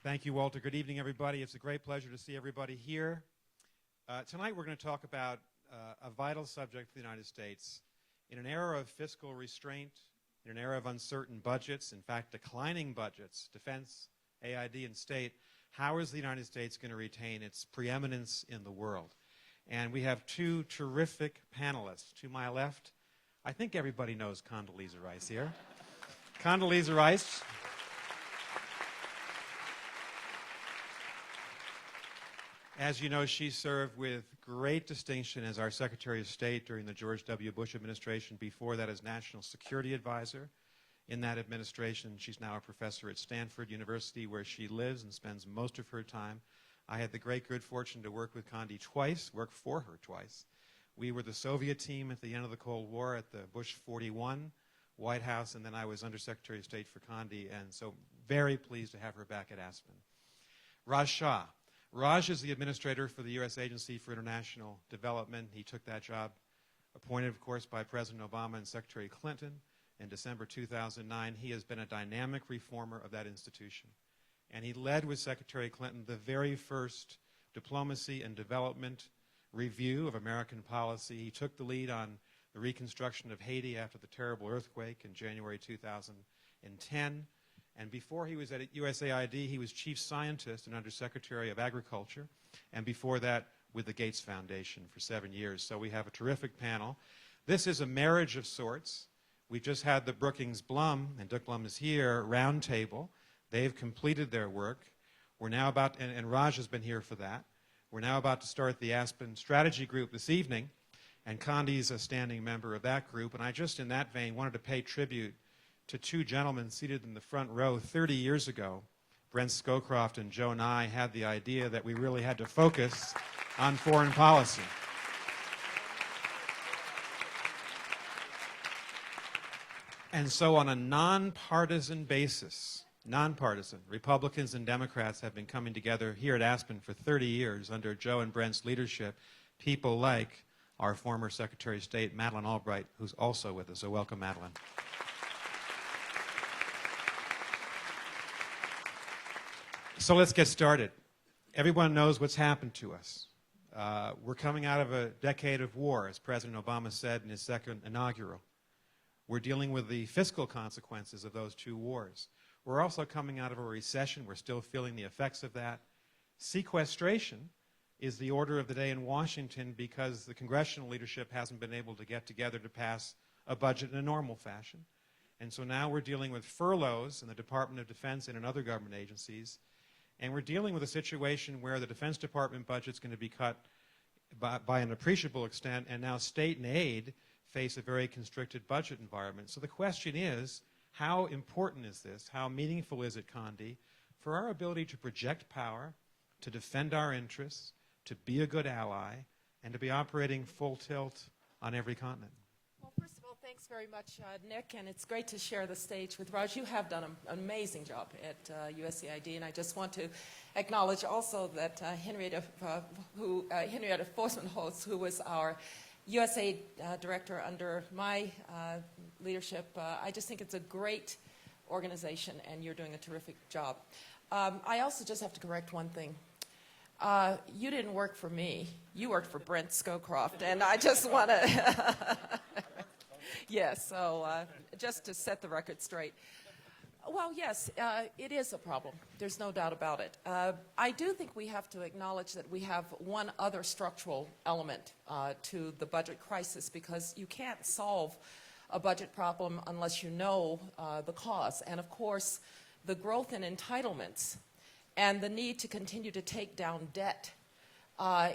Thank you, Walter. Good evening, everybody. It's a great pleasure to see everybody here. Tonight we're going to talk about a vital subject for the United States. In an era of fiscal restraint, in an era of uncertain budgets, in fact, declining budgets, defense, AID, and state, how is the United States going to retain its preeminence in the world? And we have two terrific panelists. To my left, I think everybody knows Condoleezza Rice here. Condoleezza Rice. As you know, she served with great distinction as our Secretary of State during the George W. Bush administration, before that as National Security Advisor. In that administration, she's now a professor at Stanford University, where she lives and spends most of her time. I had the great good fortune to work with Condi twice, work for her twice. We were the Soviet team at the end of the Cold War at the Bush 41 White House, and then I was Undersecretary of State for Condi, and so very pleased to have her back at Aspen. Raj Shah. Raj is the administrator for the U.S. Agency for International Development. He took that job, appointed, of course, by President Obama and Secretary Clinton in December 2009. He has been a dynamic reformer of that institution. And he led with Secretary Clinton the very first diplomacy and development review of American policy. He took the lead on the reconstruction of Haiti after the terrible earthquake in January 2010. And before he was at USAID, he was chief scientist and undersecretary of agriculture, and before that with the Gates Foundation for 7 years. So we have a terrific panel. This is a marriage of sorts. We just had the Brookings Blum, and Dick Blum is here, roundtable. They've completed their work. We're now about, and Raj has been here for that. We're now about to start the Aspen Strategy Group this evening, and Condi's a standing member of that group. And I just, in that vein, wanted to pay tribute to two gentlemen seated in the front row. 30 years ago, Brent Scowcroft and Joe Nye had the idea that we really had to focus on foreign policy. And so on a nonpartisan basis, Republicans and Democrats have been coming together here at Aspen for 30 years under Joe and Brent's leadership, people like our former Secretary of State, Madeleine Albright, who's also with us. So welcome, Madeleine. So let's get started. Everyone knows what's happened to us. We're coming out of a decade of war, as President Obama said in his second inaugural. We're dealing with the fiscal consequences of those two wars. We're also coming out of a recession. We're still feeling the effects of that. Sequestration is the order of the day in Washington because the congressional leadership hasn't been able to get together to pass a budget in a normal fashion. And so now we're dealing with furloughs in the Department of Defense and in other government agencies. And we're dealing with a situation where the Defense Department budget's going to be cut by an appreciable extent, and now state and aid face a very constricted budget environment. So the question is, how important is this? How meaningful is it, Condi, for our ability to project power, to defend our interests, to be a good ally, and to be operating full tilt on every continent? Well, first of all, thanks very much, Nick, and it's great to share the stage with Raj. You have done an amazing job at USAID, and I just want to acknowledge also that Henrietta Forsman-Holtz, who was our USAID director under my leadership, I just think it's a great organization, and you're doing a terrific job. I also just have to correct one thing. You didn't work for me. You worked for Brent Scowcroft, and I just want to... Yes, so just to set the record straight. Well, yes, it is a problem. There's no doubt about it. I do think we have to acknowledge that we have one other structural element to the budget crisis, because you can't solve a budget problem unless you know the cause. And of course, the growth in entitlements and the need to continue to take down debt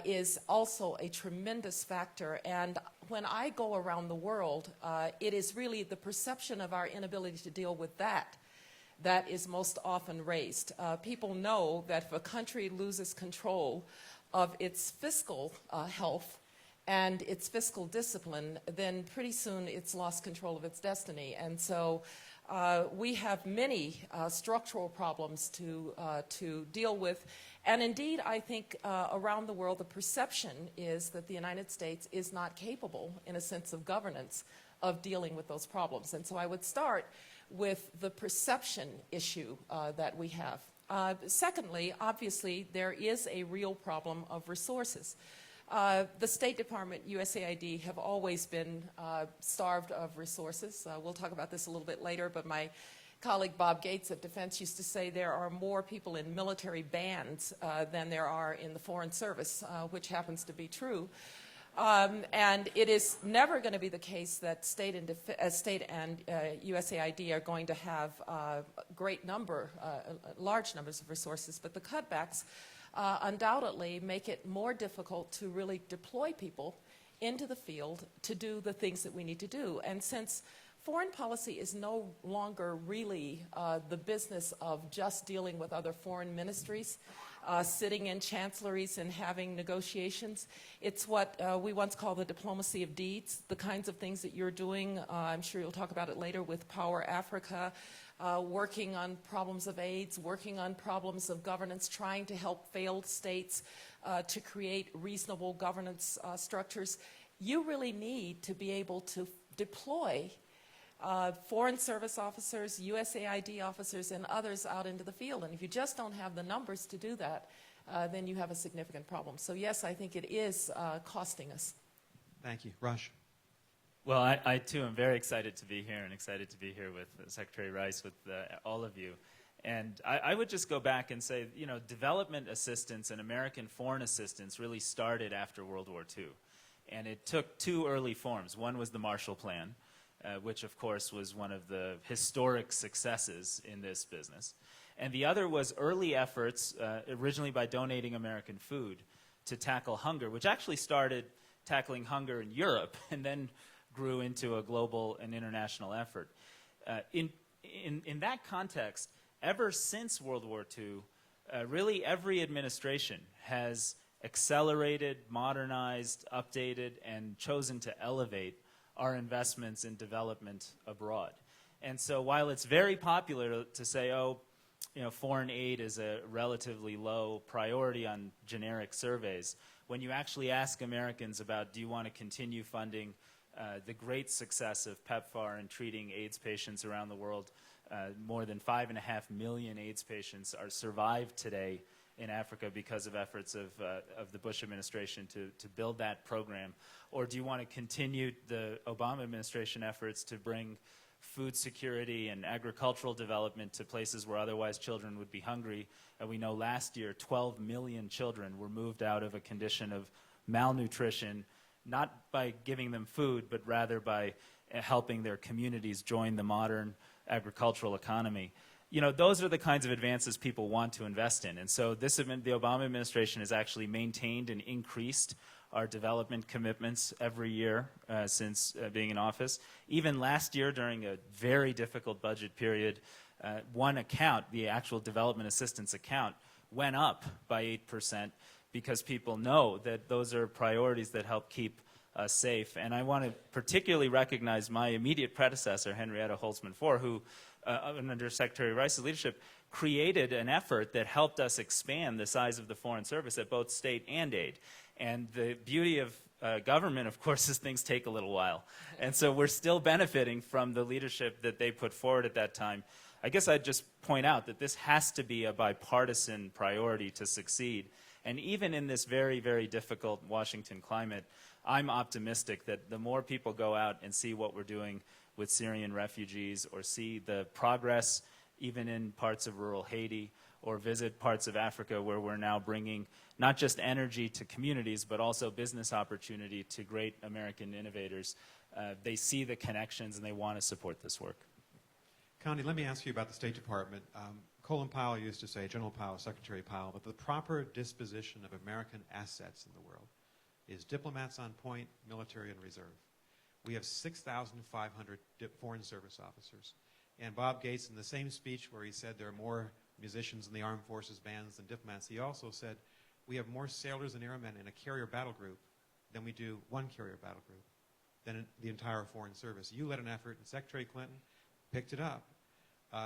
is also a tremendous factor. And when I go around the world, it is really the perception of our inability to deal with that is most often raised. People know that if a country loses control of its fiscal health and its fiscal discipline, then pretty soon it's lost control of its destiny. And so we have many structural problems to deal with. And indeed, I think around the world, the perception is that the United States is not capable, in a sense of governance, of dealing with those problems. And so I would start with the perception issue that we have. Secondly, obviously, there is a real problem of resources. The State Department, USAID, have always been starved of resources. We'll talk about this a little bit later, but my colleague Bob Gates at Defense used to say there are more people in military bands than there are in the Foreign Service, which happens to be true. And it is never going to be the case that state and USAID are going to have large numbers of resources, but the cutbacks undoubtedly make it more difficult to really deploy people into the field to do the things that we need to do. And since foreign policy is no longer really the business of just dealing with other foreign ministries, sitting in chancelleries and having negotiations. It's what we once called the diplomacy of deeds, the kinds of things that you're doing. I'm sure you'll talk about it later with Power Africa, working on problems of AIDS, working on problems of governance, trying to help failed states to create reasonable governance structures. You really need to be able to deploy Foreign Service officers, USAID officers, and others out into the field. And if you just don't have the numbers to do that, then you have a significant problem. So yes, I think it is costing us. Thank you. Rush. Well, I too am very excited to be here and excited to be here with Secretary Rice, with all of you. And I would just go back and say, you know, development assistance and American foreign assistance really started after World War II. And it took two early forms. One was the Marshall Plan, which of course was one of the historic successes in this business. And the other was early efforts, originally by donating American food, to tackle hunger, which actually started tackling hunger in Europe and then grew into a global and international effort. In that context, ever since World War II, really every administration has accelerated, modernized, updated, and chosen to elevate our investments in development abroad. And so while it's very popular to say, oh, you know, foreign aid is a relatively low priority on generic surveys, when you actually ask Americans about, do you want to continue funding the great success of PEPFAR in treating AIDS patients around the world, more than 5.5 million AIDS patients are survived today in Africa because of efforts of the Bush administration to build that program? Or do you want to continue the Obama administration efforts to bring food security and agricultural development to places where otherwise children would be hungry? And we know last year 12 million children were moved out of a condition of malnutrition, not by giving them food, but rather by helping their communities join the modern agricultural economy. You know, those are the kinds of advances people want to invest in. And so the Obama administration has actually maintained and increased our development commitments every year since being in office. Even last year, during a very difficult budget period, one account, the actual development assistance account, went up by 8% because people know that those are priorities that help keep us safe. And I want to particularly recognize my immediate predecessor, Henrietta Holtzman-Four, who, under Secretary Rice's leadership, created an effort that helped us expand the size of the Foreign Service at both state and aid. And the beauty of government, of course, is things take a little while. And so we're still benefiting from the leadership that they put forward at that time. I guess I'd just point out that this has to be a bipartisan priority to succeed. And even in this very, very difficult Washington climate, I'm optimistic that the more people go out and see what we're doing with Syrian refugees, or see the progress even in parts of rural Haiti, or visit parts of Africa where we're now bringing not just energy to communities, but also business opportunity to great American innovators, they see the connections and they want to support this work. Condi, let me ask you about the State Department. Colin Powell used to say, General Powell, Secretary Powell, that the proper disposition of American assets in the world is diplomats on point, military and reserve. We have 6,500 Foreign Service officers. And Bob Gates, in the same speech where he said there are more musicians in the armed forces bands than diplomats, he also said we have more sailors and airmen in a carrier battle group than we do one carrier battle group, than in the entire Foreign Service. You led an effort, and Secretary Clinton picked it up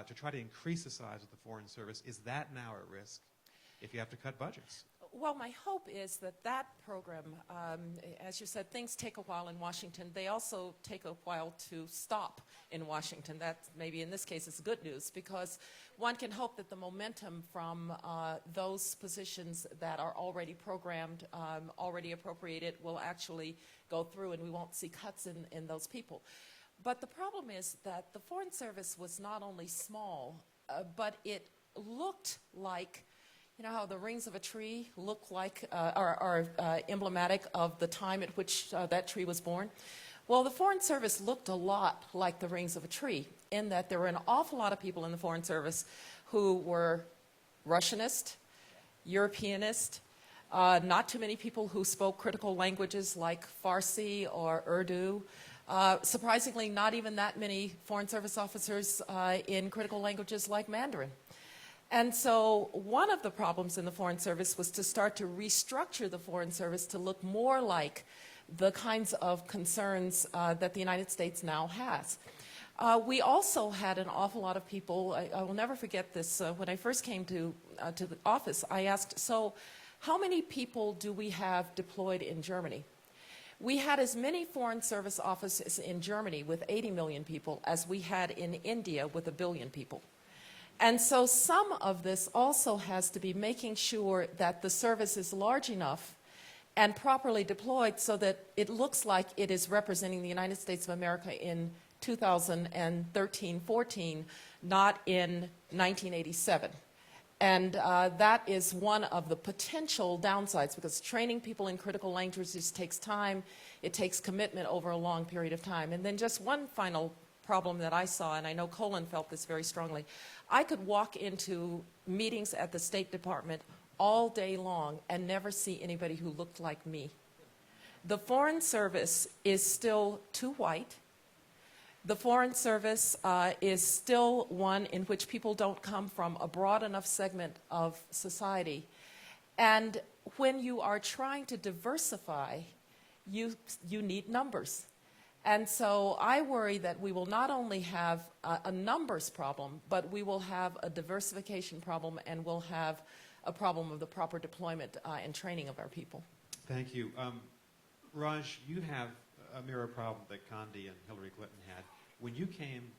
to try to increase the size of the Foreign Service. Is that now at risk? if you have to cut budgets. Well, my hope is that that program, as you said, things take a while in Washington. They also take a while to stop in Washington. That maybe in this case is good news, because one can hope that the momentum from those positions that are already programmed, already appropriated, will actually go through, and we won't see cuts in those people. But the problem is that the Foreign Service was not only small, but it looked like, you know how the rings of a tree look like, are emblematic of the time at which that tree was born? Well, the Foreign Service looked a lot like the rings of a tree, in that there were an awful lot of people in the Foreign Service who were Russianist, Europeanist, not too many people who spoke critical languages like Farsi or Urdu. Surprisingly, not even that many Foreign Service officers in critical languages like Mandarin. And so one of the problems in the Foreign Service was to start to restructure the Foreign Service to look more like the kinds of concerns that the United States now has. We also had an awful lot of people, I will never forget this, when I first came to the office, I asked, so how many people do we have deployed in Germany? We had as many Foreign Service offices in Germany with 80 million people as we had in India with 1 billion people. And so some of this also has to be making sure that the service is large enough and properly deployed so that it looks like it is representing the United States of America in 2013-14, not in 1987. And that is one of the potential downsides, because training people in critical languages takes time. It takes commitment over a long period of time. And then just one final problem that I saw, and I know Colin felt this very strongly. I could walk into meetings at the State Department all day long and never see anybody who looked like me. The Foreign Service is still too white. The Foreign Service is still one in which people don't come from a broad enough segment of society. And when you are trying to diversify, you need numbers. And so I worry that we will not only have a numbers problem, but we will have a diversification problem, and we'll have a problem of the proper deployment and training of our people. Thank you. Raj, you have a mirror problem that Condi and Hillary Clinton had. When you came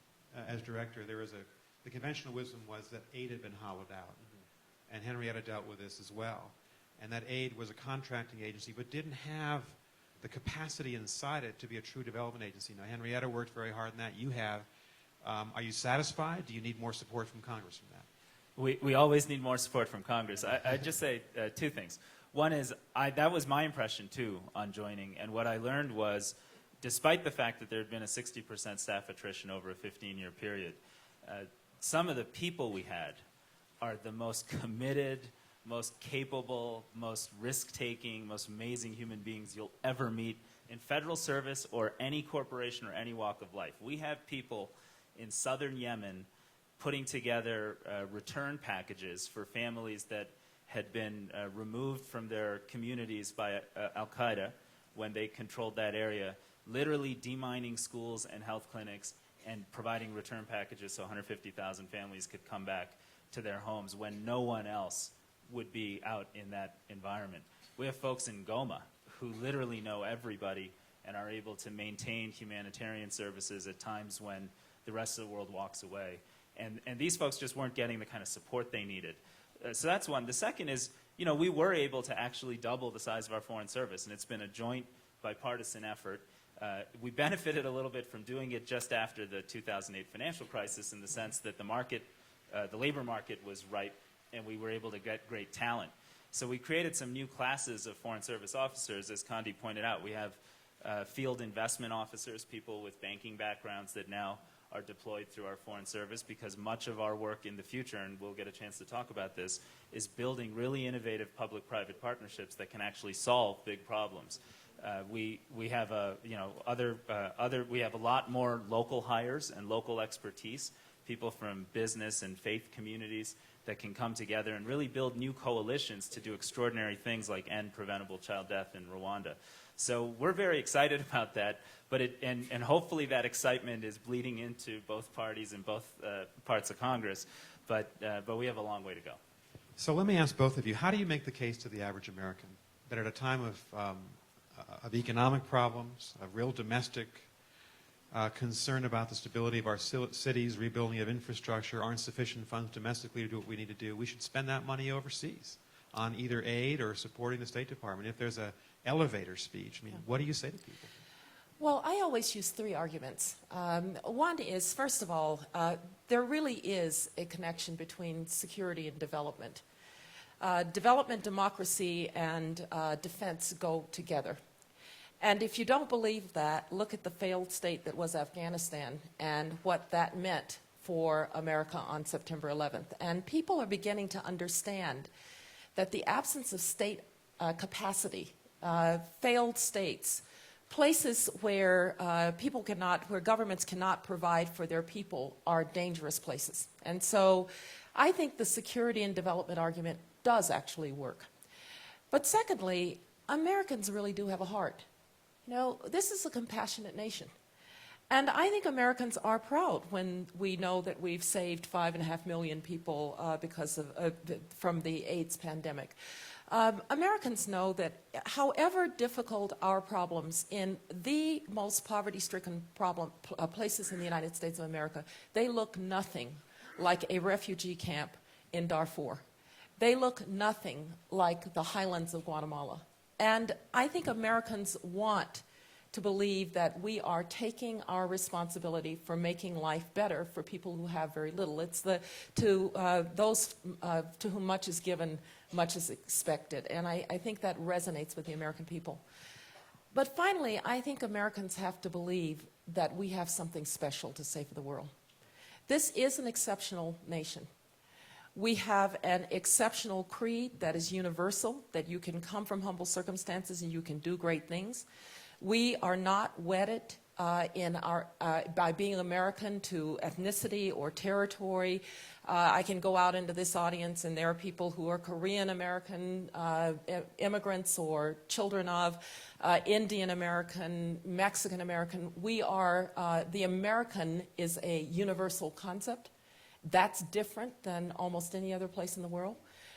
as director, the conventional wisdom was that aid had been hollowed out. Mm-hmm. And Henrietta dealt with this as well. And that aid was a contracting agency, but didn't have the capacity inside it to be a true development agency. Now, Henrietta worked very hard on that. You have. Are you satisfied? Do you need more support from Congress from that? We always need more support from Congress. I'd just say two things. One is, that was my impression, too, on joining. And what I learned was, despite the fact that there had been a 60% staff attrition over a 15-year period, some of the people we had are the most committed, most capable, most risk-taking, most amazing human beings you'll ever meet in federal service or any corporation or any walk of life. We have people in southern Yemen putting together return packages for families that had been removed from their communities by Al-Qaeda when they controlled that area, literally demining schools and health clinics and providing return packages so 150,000 families could come back to their homes when no one else would be out in that environment. We have folks in Goma who literally know everybody and are able to maintain humanitarian services at times when the rest of the world walks away. And these folks just weren't getting the kind of support they needed. So that's one. The second is, we were able to actually double the size of our Foreign Service, and it's been a joint bipartisan effort. We benefited a little bit from doing it just after the 2008 financial crisis, in the sense that the labor market was ripe, and we were able to get great talent. So we created some new classes of Foreign Service officers, as Condi pointed out. We have field investment officers, people with banking backgrounds that now are deployed through our Foreign Service, because much of our work in the future, and we'll get a chance to talk about this, is building really innovative public-private partnerships that can actually solve big problems. We have we have a lot more local hires and local expertise, people from business and faith communities that can come together and really build new coalitions to do extraordinary things like end preventable child death in Rwanda. So we're very excited about that, but and hopefully that excitement is bleeding into both parties and both parts of Congress, but we have a long way to go. So let me ask both of you, how do you make the case to the average American that at a time of economic problems, of real domestic concern about the stability of our cities, rebuilding of infrastructure, aren't sufficient funds domestically to do what we need to do, we should spend that money overseas on either aid or supporting the State Department? If there's an elevator speech, I mean, what do you say to people? Well, I always use three arguments. One is, first of all, there really is a connection between security and development. Development, democracy, and defense go together. And if you don't believe that, look at the failed state that was Afghanistan and what that meant for America on September 11th. And people are beginning to understand that the absence of state capacity, failed states, places where where governments cannot provide for their people are dangerous places. And so I think the security and development argument does actually work. But secondly, Americans really do have a heart. You know, this is a compassionate nation. And I think Americans are proud when we know that we've saved 5.5 million people from the AIDS pandemic. Americans know that however difficult our problems in the most poverty-stricken places in the United States of America, they look nothing like a refugee camp in Darfur. They look nothing like the highlands of Guatemala. And I think Americans want to believe that we are taking our responsibility for making life better for people who have very little. It's those to whom much is given, much is expected. And I think that resonates with the American people. But finally, I think Americans have to believe that we have something special to say for the world. This is an exceptional nation. We have an exceptional creed that is universal, that you can come from humble circumstances and you can do great things. We are not wedded by being American to ethnicity or territory. I can go out into this audience and there are people who are Korean American immigrants or children of Indian American, Mexican American. The American is a universal concept. That's different than almost any other place in the world.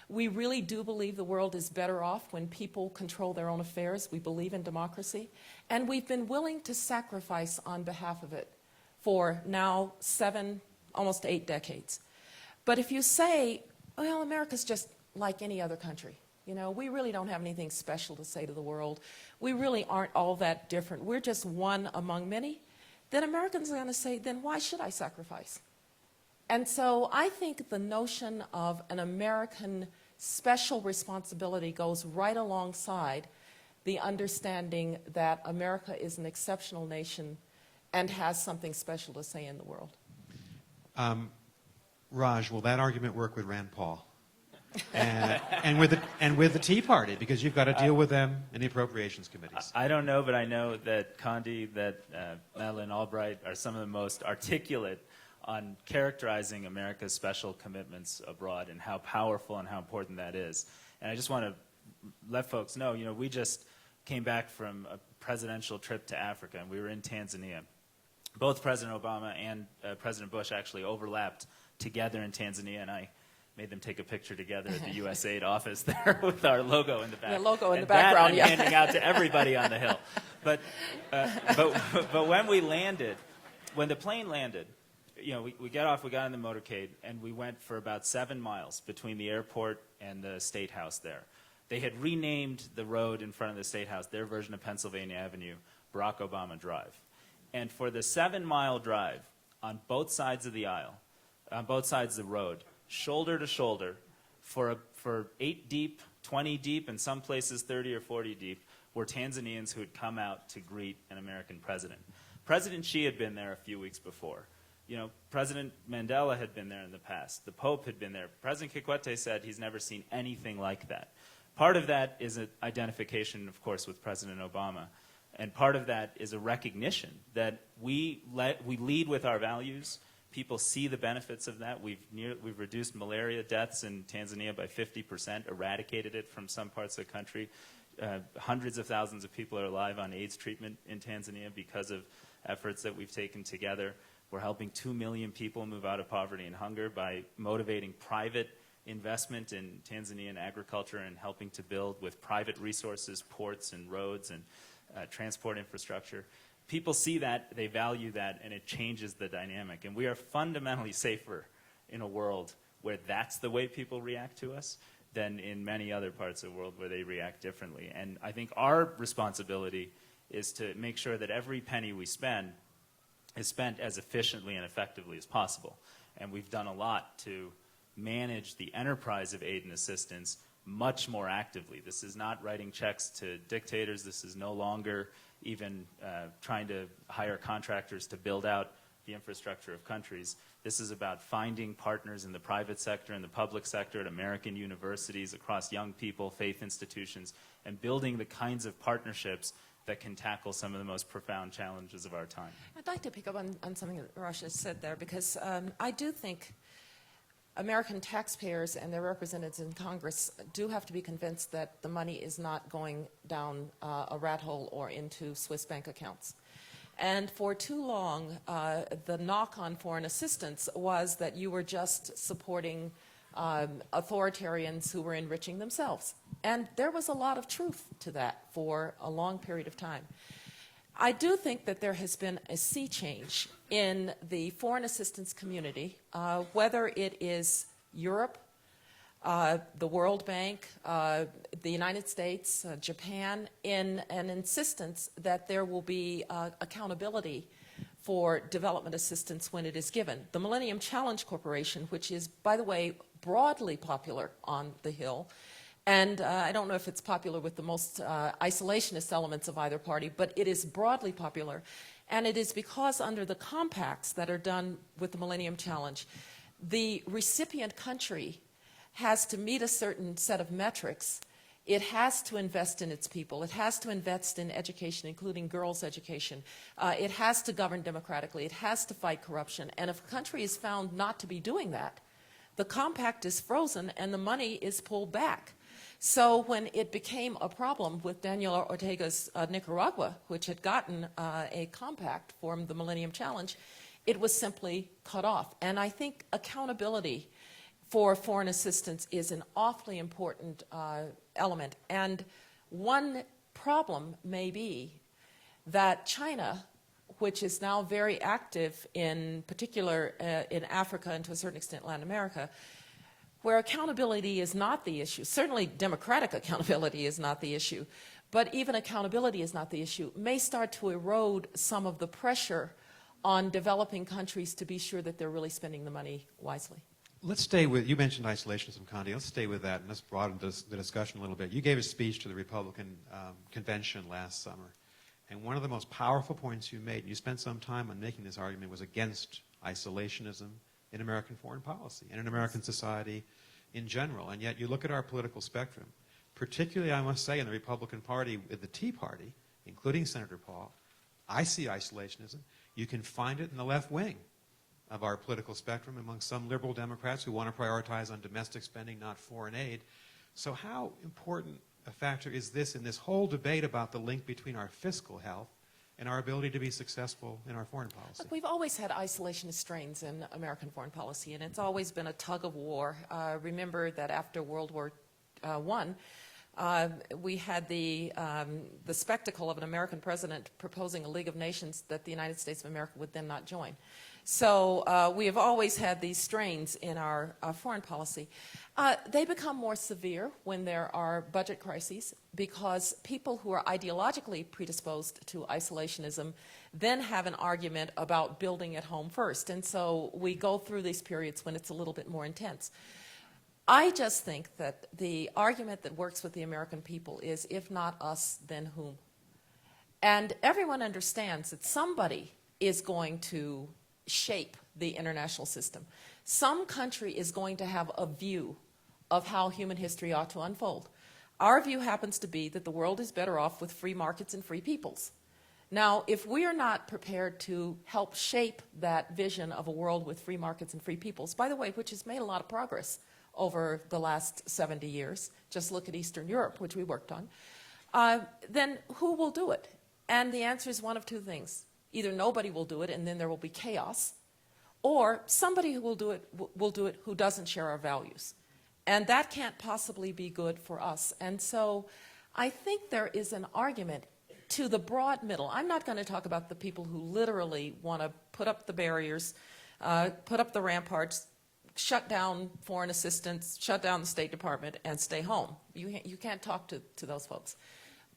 We really do believe the world is better off when people control their own affairs. We believe in democracy. And we've been willing to sacrifice on behalf of it for now 7, almost 8 decades. But if you say, well, America's just like any other country, you know, we really don't have anything special to say to the world. We really aren't all that different. We're just one among many. Then Americans are going to say, then why should I sacrifice? And so I think the notion of an American special responsibility goes right alongside the understanding that America is an exceptional nation and has something special to say in the world. Raj, will that argument work with Rand Paul? and with the Tea Party, because you've got to deal with them in the appropriations committees. I don't know, but I know that Condi, that Madeleine Albright are some of the most articulate on characterizing America's special commitments abroad and how powerful and how important that is. And I just want to let folks know, you know, we just came back from a presidential trip to Africa, and we were in Tanzania. Both President Obama and President Bush actually overlapped together in Tanzania, and I made them take a picture together at the USAID office there with our logo in the back. The logo in the that background, I'm handing out to everybody on the Hill. But when we landed, when the plane landed, you know, we got in the motorcade, and we went for about 7 miles between the airport and the State House there. They had renamed the road in front of the State House, their version of Pennsylvania Avenue, Barack Obama Drive. And for the 7-mile drive, on both sides of the aisle, on both sides of the road, shoulder to shoulder, for 8 deep, 20 deep, and some places 30 or 40 deep, were Tanzanians who had come out to greet an American president. President Xi had been there a few weeks before. You know, President Mandela had been there in the past. The Pope had been there. President Kikwete said he's never seen anything like that. Part of that is an identification, of course, with President Obama. And part of that is a recognition that we lead with our values. People see the benefits of that. We've reduced malaria deaths in Tanzania by 50%, eradicated it from some parts of the country. Hundreds of thousands of people are alive on AIDS treatment in Tanzania because of efforts that we've taken together. We're helping 2 million people move out of poverty and hunger by motivating private investment in Tanzanian agriculture and helping to build with private resources, ports and roads and transport infrastructure. People see that, they value that, and it changes the dynamic. And we are fundamentally safer in a world where that's the way people react to us than in many other parts of the world where they react differently. And I think our responsibility is to make sure that every penny we spend is spent as efficiently and effectively as possible. And we've done a lot to manage the enterprise of aid and assistance much more actively. This is not writing checks to dictators. This is no longer even trying to hire contractors to build out the infrastructure of countries. This is about finding partners in the private sector and the public sector, at American universities, across young people, faith institutions, and building the kinds of partnerships that can tackle some of the most profound challenges of our time. I'd like to pick up on something that Rasha said there, because I do think American taxpayers and their representatives in Congress do have to be convinced that the money is not going down a rat hole or into Swiss bank accounts. And for too long, the knock on foreign assistance was that you were just supporting authoritarians who were enriching themselves. And there was a lot of truth to that for a long period of time. I do think that there has been a sea change in the foreign assistance community, whether it is Europe, the World Bank, the United States, Japan, in an insistence that there will be accountability for development assistance when it is given. The Millennium Challenge Corporation, which is, by the way, broadly popular on the Hill, and I don't know if it's popular with the most isolationist elements of either party, but it is broadly popular. And it is because under the compacts that are done with the Millennium Challenge, the recipient country has to meet a certain set of metrics. It has to invest in its people. It has to invest in education, including girls' education. It has to govern democratically. It has to fight corruption. And if a country is found not to be doing that, the compact is frozen and the money is pulled back. So when it became a problem with Daniel Ortega's Nicaragua, which had gotten a compact from the Millennium Challenge, it was simply cut off. And I think accountability for foreign assistance is an awfully important element. And one problem may be that China, which is now very active in particular in Africa and to a certain extent Latin America, where accountability is not the issue, certainly democratic accountability is not the issue, but even accountability is not the issue, may start to erode some of the pressure on developing countries to be sure that they're really spending the money wisely. Let's stay with, you mentioned isolationism, Condi. Let's stay with that and let's broaden the discussion a little bit. You gave a speech to the Republican convention last summer, and one of the most powerful points you made, and you spent some time on making this argument, was against isolationism in American foreign policy and in American society in general. And yet you look at our political spectrum, particularly, I must say, in the Republican Party with the Tea Party, including Senator Paul, I see isolationism. You can find it in the left wing of our political spectrum among some liberal Democrats who want to prioritize on domestic spending, not foreign aid. So how important a factor is this in this whole debate about the link between our fiscal health and our ability to be successful in our foreign policy? Look, we've always had isolationist strains in American foreign policy, and it's always been a tug of war. Remember that after World War I, we had the spectacle of an American president proposing a League of Nations that the United States of America would then not join. So we have always had these strains in our foreign policy. They become more severe when there are budget crises because people who are ideologically predisposed to isolationism then have an argument about building at home first. And so we go through these periods when it's a little bit more intense. I just think that the argument that works with the American people is, if not us, then whom? And everyone understands that somebody is going to shape the international system. Some country is going to have a view of how human history ought to unfold. Our view happens to be that the world is better off with free markets and free peoples. Now, if we are not prepared to help shape that vision of a world with free markets and free peoples, by the way, which has made a lot of progress over the last 70 years, just look at Eastern Europe, which we worked on, then who will do it? And the answer is one of two things. Either nobody will do it and then there will be chaos, or somebody who will do it who doesn't share our values. And that can't possibly be good for us. And so I think there is an argument to the broad middle. I'm not going to talk about the people who literally want to put up the barriers, put up the ramparts, shut down foreign assistance, shut down the State Department, and stay home. You can't talk to those folks.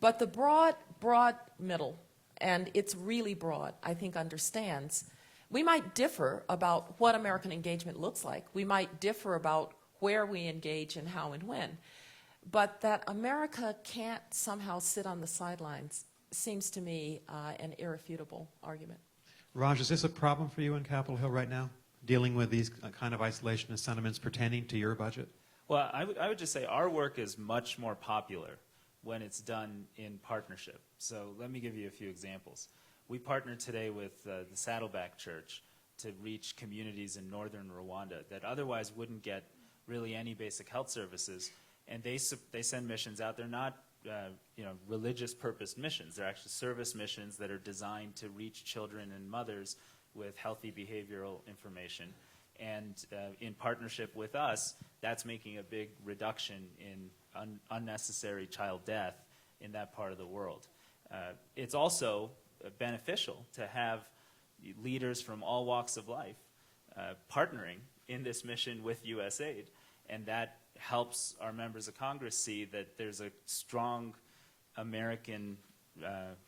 But the broad middle, and it's really broad, I think understands. We might differ about what American engagement looks like. We might differ about where we engage and how and when. But that America can't somehow sit on the sidelines seems to me an irrefutable argument. Raj, is this a problem for you in Capitol Hill right now, dealing with these kind of isolationist sentiments pertaining to your budget? Well, I would just say our work is much more popular when it's done in partnership. So let me give you a few examples. We partnered today with the Saddleback Church to reach communities in northern Rwanda that otherwise wouldn't get really any basic health services, and they send missions out. They're not religious purposed missions. They're actually service missions that are designed to reach children and mothers with healthy behavioral information. And in partnership with us, that's making a big reduction in unnecessary child death in that part of the world. It's also beneficial to have leaders from all walks of life partnering in this mission with USAID, and that helps our members of Congress see that there's a strong American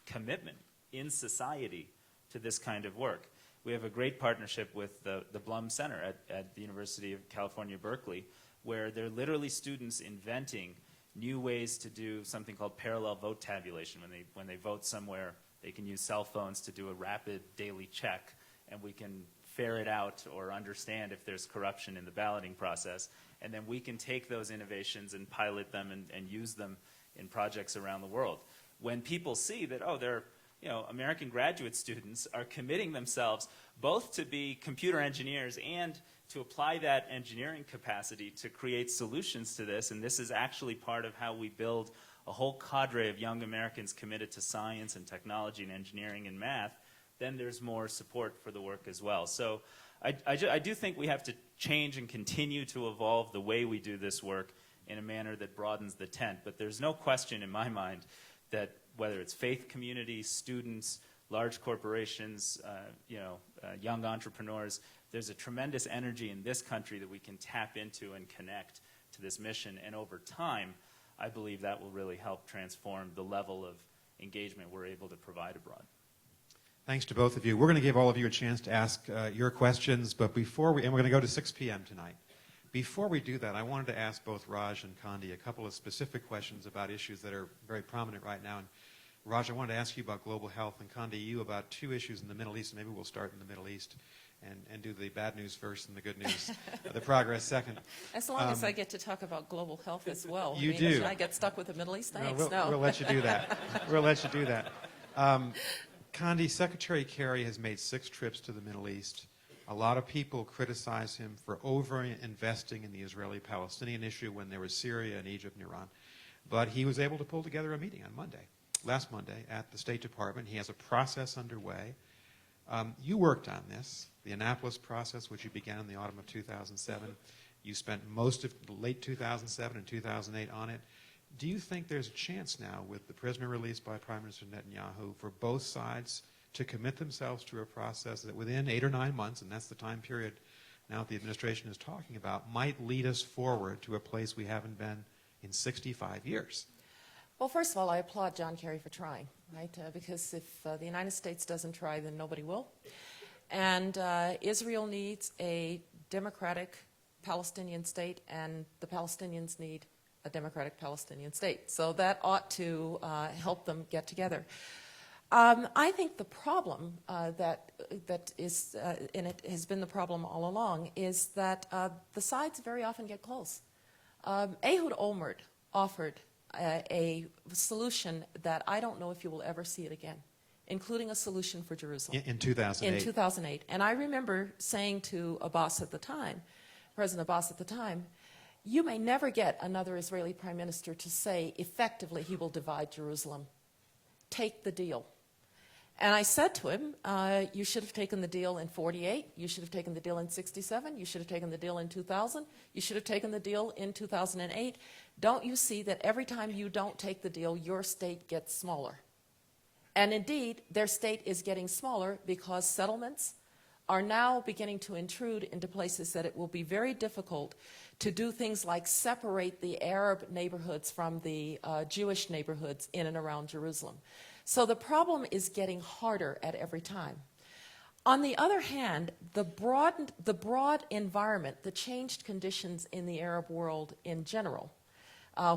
commitment in society to this kind of work. We have a great partnership with the Blum Center at the University of California, Berkeley, where they're literally students inventing new ways to do something called parallel vote tabulation. When they vote somewhere, they can use cell phones to do a rapid daily check, and we can ferret out or understand if there's corruption in the balloting process. And then we can take those innovations and pilot them and use them in projects around the world. When people see that, American graduate students are committing themselves both to be computer engineers and to apply that engineering capacity to create solutions to this, and this is actually part of how we build a whole cadre of young Americans committed to science and technology and engineering and math, then there's more support for the work as well. So I do think we have to change and continue to evolve the way we do this work in a manner that broadens the tent. But there's no question in my mind that whether it's faith communities, students, large corporations, young entrepreneurs, there's a tremendous energy in this country that we can tap into and connect to this mission. And over time, I believe that will really help transform the level of engagement we're able to provide abroad. Thanks to both of you. We're going to give all of you a chance to ask your questions, but and we're going to go to 6 p.m. tonight. Before we do that, I wanted to ask both Raj and Condi a couple of specific questions about issues that are very prominent right now. And Raj, I wanted to ask you about global health, and Condi, you about two issues in the Middle East. Maybe we'll start in the Middle East and do the bad news first and the good news, the progress second. As long as I get to talk about global health as well. You do. Should I get stuck with the Middle East? Thanks. We'll let you do that. We'll let you do that. Condi, Secretary Kerry has made 6 trips to the Middle East. A lot of people criticize him for over-investing in the Israeli-Palestinian issue when there was Syria and Egypt and Iran. But he was able to pull together a meeting on last Monday, at the State Department. He has a process underway. You worked on this, the Annapolis process, which you began in the autumn of 2007. You spent most of late 2007 and 2008 on it. Do you think there's a chance now, with the prisoner released by Prime Minister Netanyahu, for both sides to commit themselves to a process that within 8 or 9 months, and that's the time period now that the administration is talking about, might lead us forward to a place we haven't been in 65 years? Well, first of all, I applaud John Kerry for trying, right? Because if the United States doesn't try, then nobody will. And Israel needs a democratic Palestinian state, and the Palestinians need a democratic Palestinian state. So that ought to help them get together. I think the problem that is, and it has been the problem all along, is that the sides very often get close. Ehud Olmert offered a solution that I don't know if you will ever see it again, including a solution for Jerusalem. In 2008. In 2008. And I remember saying to Abbas at the time, President Abbas at the time, you may never get another Israeli prime minister to say effectively he will divide Jerusalem. Take the deal. And I said to him, you should have taken the deal in 48, you should have taken the deal in 67, you should have taken the deal in 2000, you should have taken the deal in 2008. Don't you see that every time you don't take the deal, your state gets smaller? And indeed, their state is getting smaller because settlements are now beginning to intrude into places that it will be very difficult to do things like separate the Arab neighborhoods from the Jewish neighborhoods in and around Jerusalem. So the problem is getting harder at every time. On the other hand, the broad environment, the changed conditions in the Arab world in general,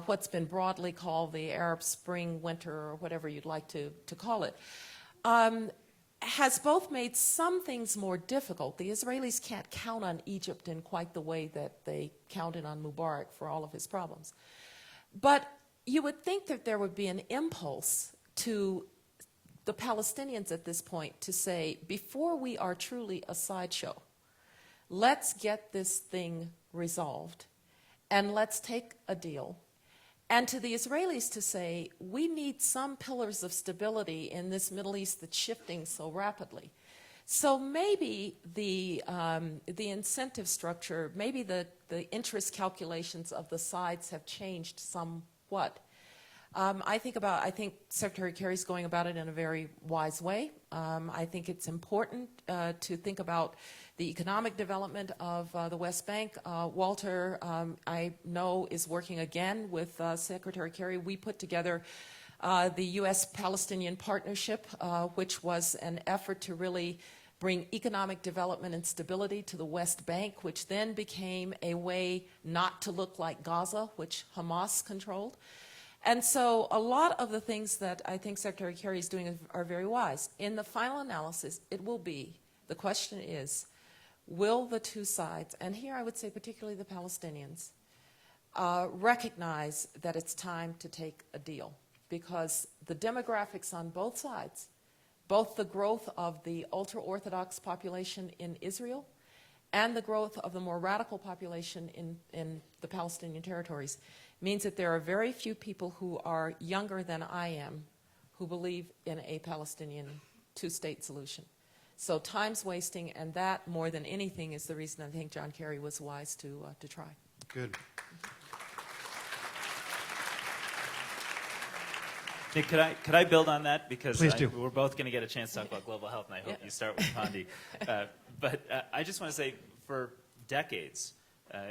what's been broadly called the Arab Spring, Winter, or whatever you'd like to call it, has both made some things more difficult. The Israelis can't count on Egypt in quite the way that they counted on Mubarak for all of his problems. But you would think that there would be an impulse to the Palestinians at this point to say, before we are truly a sideshow, let's get this thing resolved and let's take a deal. And to the Israelis to say, we need some pillars of stability in this Middle East that's shifting so rapidly. So maybe the incentive structure, maybe the interest calculations of the sides have changed somewhat. I think Secretary Kerry's going about it in a very wise way. I think it's important to think about the economic development of the West Bank. Walter, I know, is working again with Secretary Kerry. We put together the U.S.-Palestinian Partnership, which was an effort to really bring economic development and stability to the West Bank, which then became a way not to look like Gaza, which Hamas controlled. And so a lot of the things that I think Secretary Kerry is doing are very wise. In the final analysis, it will be, the question is, will the two sides, and here I would say particularly the Palestinians, recognize that it's time to take a deal? Because the demographics on both sides, both the growth of the ultra-Orthodox population in Israel and the growth of the more radical population in the Palestinian territories, means that there are very few people who are younger than I am who believe in a Palestinian two-state solution. So time's wasting, and that, more than anything, is the reason I think John Kerry was wise to try. Good. Nick, could I build on that? Because Please do. We're both going to get a chance to talk about global health, and I hope you start with Condi. But I just want to say, for decades,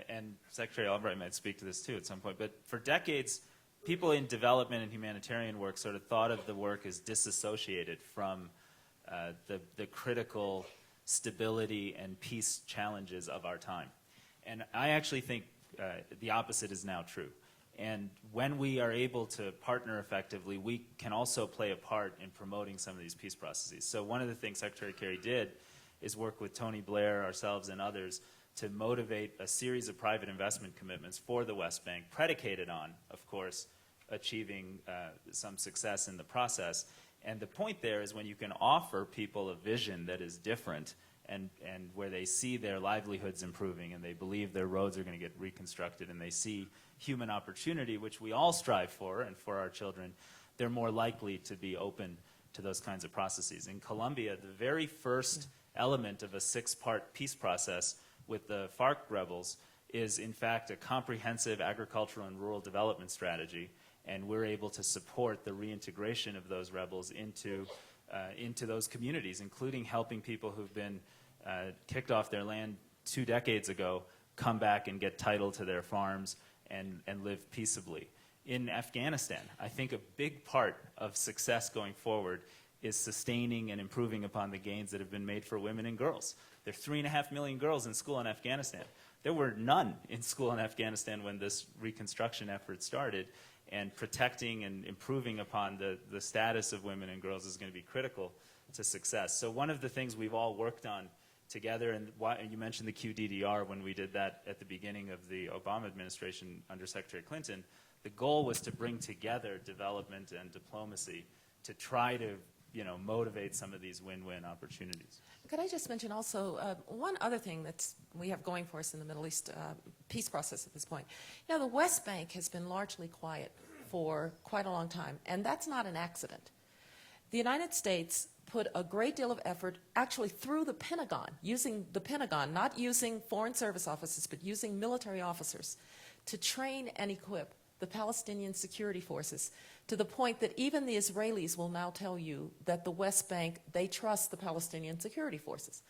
and Secretary Albright might speak to this too at some point, but for decades, people in development and humanitarian work sort of thought of the work as disassociated from the critical stability and peace challenges of our time. And I actually think the opposite is now true. And when we are able to partner effectively, we can also play a part in promoting some of these peace processes. So one of the things Secretary Kerry did is work with Tony Blair, ourselves, and others to motivate a series of private investment commitments for the West Bank, predicated on, of course, achieving some success in the process. And the point there is when you can offer people a vision that is different and where they see their livelihoods improving and they believe their roads are going to get reconstructed and they see human opportunity, which we all strive for and for our children, they're more likely to be open to those kinds of processes. In Colombia, the very first element of a 6-part peace process with the FARC rebels is, in fact, a comprehensive agricultural and rural development strategy, and we're able to support the reintegration of those rebels into those communities, including helping people who've been kicked off their land 2 decades ago come back and get title to their farms and live peaceably. In Afghanistan, I think a big part of success going forward is sustaining and improving upon the gains that have been made for women and girls. There are 3.5 million girls in school in Afghanistan. There were none in school in Afghanistan when this reconstruction effort started, and protecting and improving upon the status of women and girls is going to be critical to success. So one of the things we've all worked on together, and you mentioned the QDDR when we did that at the beginning of the Obama administration under Secretary Clinton, the goal was to bring together development and diplomacy to try to motivate some of these win-win opportunities. Could I just mention also one other thing that we have going for us in the Middle East peace process at this point? The West Bank has been largely quiet for quite a long time, and that's not an accident. The United States put a great deal of effort, actually through the Pentagon, using the Pentagon, not using Foreign Service officers, but using military officers, to train and equip the Palestinian security forces, to the point that even the Israelis will now tell you that the West Bank, they trust the Palestinian security forces.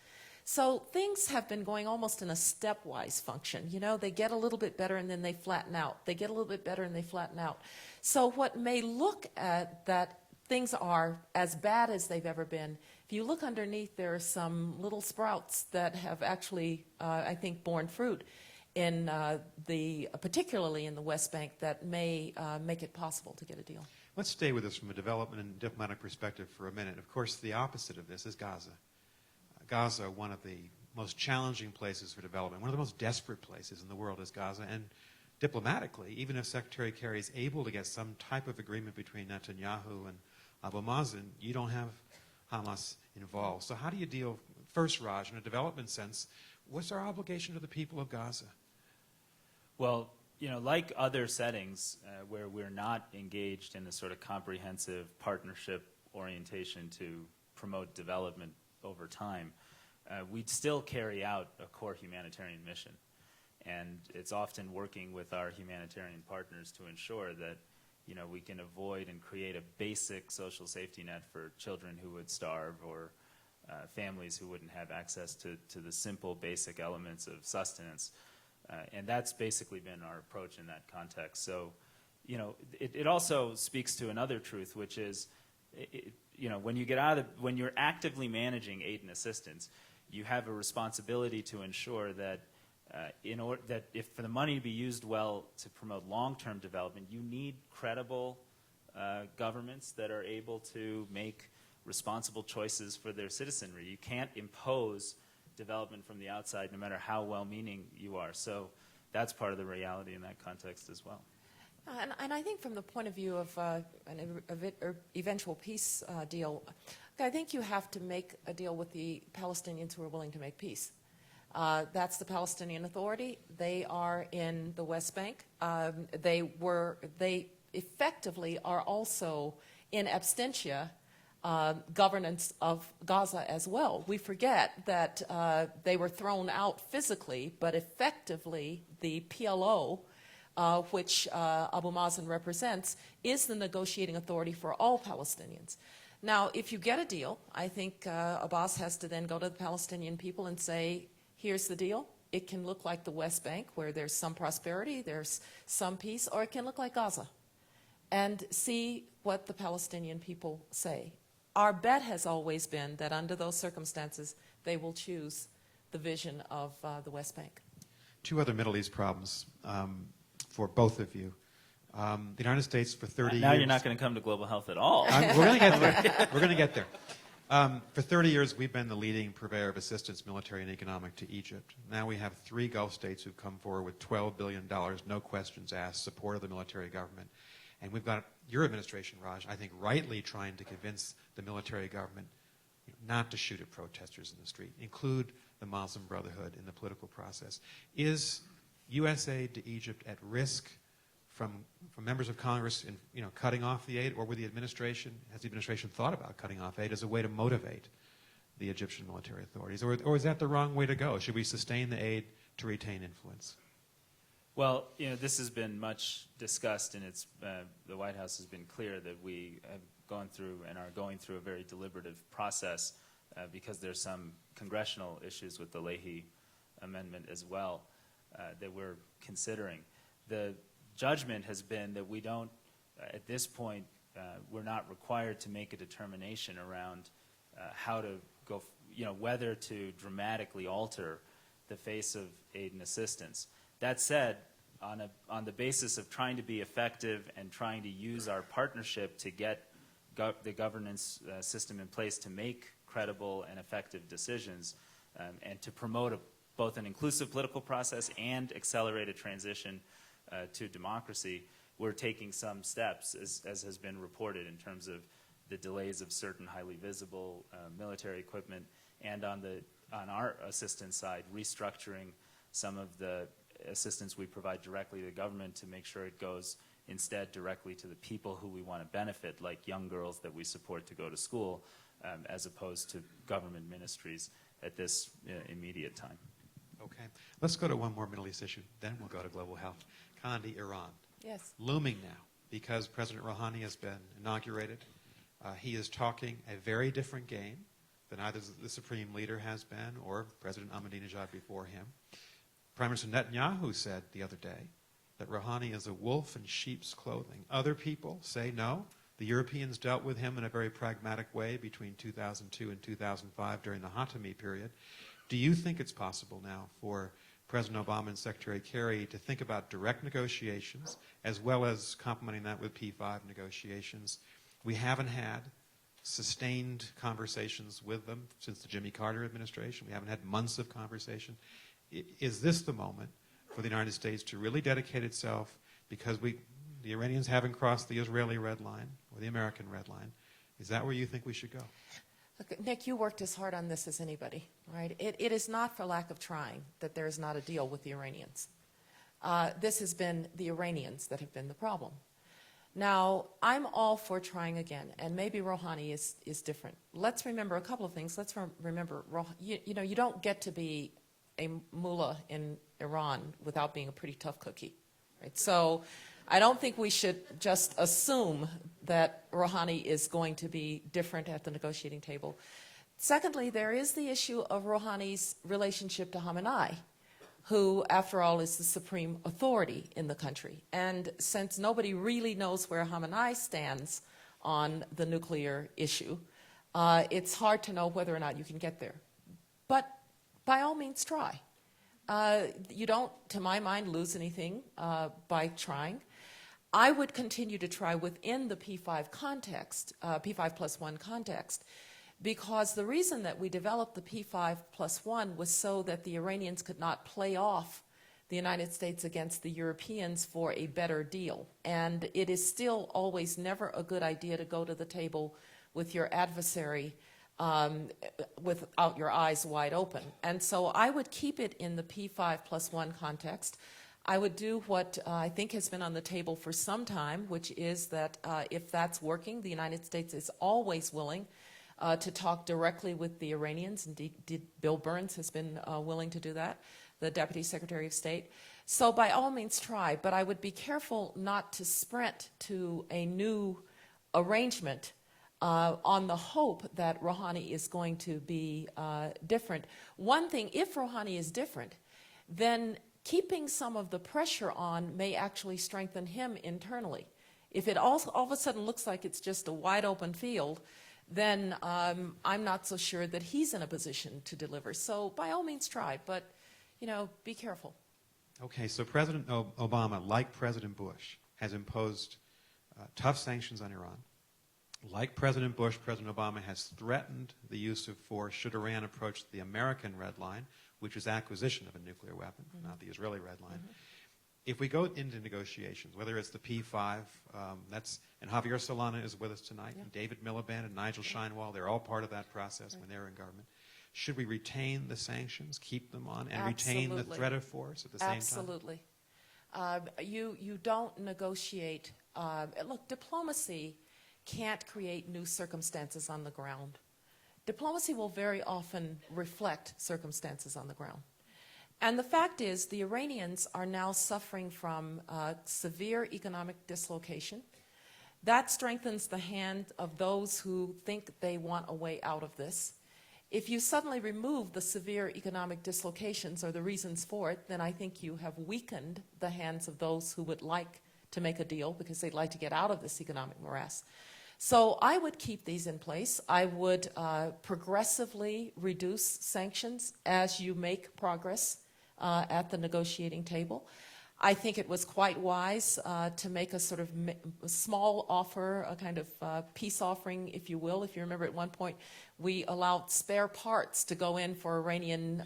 So things have been going almost in a stepwise function. You know, they get a little bit better and then they flatten out. They get a little bit better and they flatten out. So what may look at that things are as bad as they've ever been, if you look underneath, there are some little sprouts that have actually, I think, borne fruit in particularly in the West Bank, that may make it possible to get a deal. Let's stay with us from a development and diplomatic perspective for a minute. Of course, the opposite of this is Gaza. Gaza, one of the most challenging places for development, one of the most desperate places in the world is Gaza. And diplomatically, even if Secretary Kerry is able to get some type of agreement between Netanyahu and Abu Mazen, you don't have Hamas involved. So how do you deal, first, Raj, in a development sense, what's our obligation to the people of Gaza? Well, you know, like other settings where we're not engaged in a sort of comprehensive partnership orientation to promote development over time, we'd still carry out a core humanitarian mission. And it's often working with our humanitarian partners to ensure that, you know, we can avoid and create a basic social safety net for children who would starve, or families who wouldn't have access to the simple basic elements of sustenance. And that's basically been our approach in that context. So, you know, it also speaks to another truth, which is, you know, when you get out of when you're actively managing aid and assistance, you have a responsibility to ensure that that if for the money to be used well to promote long-term development, you need credible governments that are able to make responsible choices for their citizenry. You can't impose development from the outside, no matter how well-meaning you are. So that's part of the reality in that context as well. And I think from the point of view of an eventual peace deal, I think you have to make a deal with the Palestinians who are willing to make peace. That's the Palestinian Authority. They are in the West Bank. They effectively are also in absentia governance of Gaza as well. We forget that they were thrown out physically, but effectively the PLO, which Abu Mazen represents, is the negotiating authority for all Palestinians. Now, if you get a deal, I think Abbas has to then go to the Palestinian people and say, here's the deal. It can look like the West Bank, where there's some prosperity, there's some peace, or it can look like Gaza, and see what the Palestinian people say. Our bet has always been that under those circumstances, they will choose the vision of the West Bank. Two other Middle East problems for both of you. The United States for 30 years... Now you're not going to come to global health at all. We're going to get there. We're going to get there. For 30 years, we've been the leading purveyor of assistance, military and economic, to Egypt. Now we have 3 Gulf states who've come forward with $12 billion, no questions asked, support of the military government. And we've got your administration, Raj, I think rightly trying to convince the military government not to shoot at protesters in the street, include the Muslim Brotherhood in the political process. Is U.S. aid to Egypt at risk from members of Congress in cutting off the aid, or has the administration thought about cutting off aid as a way to motivate the Egyptian military authorities? Or is that the wrong way to go? Should we sustain the aid to retain influence? Well, this has been much discussed, and the White House has been clear that we have gone through and are going through a very deliberative process because there's some congressional issues with the Leahy Amendment as well that we're considering. The judgment has been that we don't, at this point, we're not required to make a determination around how to go, whether to dramatically alter the face of aid and assistance. That said, on the basis of trying to be effective and trying to use our partnership to get the governance system in place to make credible and effective decisions and to promote both an inclusive political process and accelerate a transition to democracy, we're taking some steps, as has been reported, in terms of the delays of certain highly visible military equipment, and on our assistance side, restructuring some of the assistance we provide directly to the government to make sure it goes instead directly to the people who we want to benefit, like young girls that we support to go to school, as opposed to government ministries at this immediate time. Okay. Let's go to one more Middle East issue, then we'll go to global health. Kandi, Iran. Yes. Looming now, because President Rouhani has been inaugurated. He is talking a very different game than either the Supreme Leader has been or President Ahmadinejad before him. Prime Minister Netanyahu said the other day that Rouhani is a wolf in sheep's clothing. Other people say no. The Europeans dealt with him in a very pragmatic way between 2002 and 2005 during the Hatami period. Do you think it's possible now for President Obama and Secretary Kerry to think about direct negotiations as well as complementing that with P5 negotiations? We haven't had sustained conversations with them since the Jimmy Carter administration. We haven't had months of conversation. Is this the moment for the United States to really dedicate itself, because the Iranians haven't crossed the Israeli red line or the American red line? Is that where you think we should go? Look, Nick, you worked as hard on this as anybody, right? It is not for lack of trying that there is not a deal with the Iranians. This has been the Iranians that have been the problem. Now, I'm all for trying again, and maybe Rouhani is different. Let's remember a couple of things. Let's remember, you know, you don't get to be a mullah in Iran without being a pretty tough cookie, right? So I don't think we should just assume that Rouhani is going to be different at the negotiating table. Secondly, there is the issue of Rouhani's relationship to Khamenei, who, after all, is the supreme authority in the country. And since nobody really knows where Khamenei stands on the nuclear issue, it's hard to know whether or not you can get there. But by all means, try. You don't, to my mind, lose anything by trying. I would continue to try within the P5 context, P5+1 context, because the reason that we developed the P5+1 was so that the Iranians could not play off the United States against the Europeans for a better deal. And it is still always never a good idea to go to the table with your adversary without your eyes wide open. And so I would keep it in the P5+1 context. I would do what I think has been on the table for some time, which is that if that's working, the United States is always willing to talk directly with the Iranians. Indeed, Bill Burns has been willing to do that, the Deputy Secretary of State. So by all means try, but I would be careful not to sprint to a new arrangement on the hope that Rouhani is going to be different. One thing, if Rouhani is different, then keeping some of the pressure on may actually strengthen him internally. If it all of a sudden looks like it's just a wide open field, then I'm not so sure that he's in a position to deliver. So by all means try, but you know, be careful. Okay, so President Obama, like President Bush, has imposed tough sanctions on Iran. Like President Bush, President Obama has threatened the use of force should Iran approach the American red line, which is acquisition of a nuclear weapon, not the Israeli red line. If we go into negotiations, whether it's the P5, and Javier Solana is with us tonight, and David Miliband and Nigel Sheinwald, they're all part of that process when they're in government. Should we retain the sanctions, keep them on, and retain the threat of force at the same time? Absolutely. You don't negotiate. Look, diplomacy can't create new circumstances on the ground. Diplomacy will very often reflect circumstances on the ground. And the fact is, the Iranians are now suffering from severe economic dislocation. That strengthens the hand of those who think they want a way out of this. If you suddenly remove the severe economic dislocations or the reasons for it, then I think you have weakened the hands of those who would like to make a deal because they'd like to get out of this economic morass. So I would keep these in place. I would progressively reduce sanctions as you make progress at the negotiating table. I think it was quite wise to make a sort of small offer, a kind of peace offering, if you will. If you remember, at one point, we allowed spare parts to go in for Iranian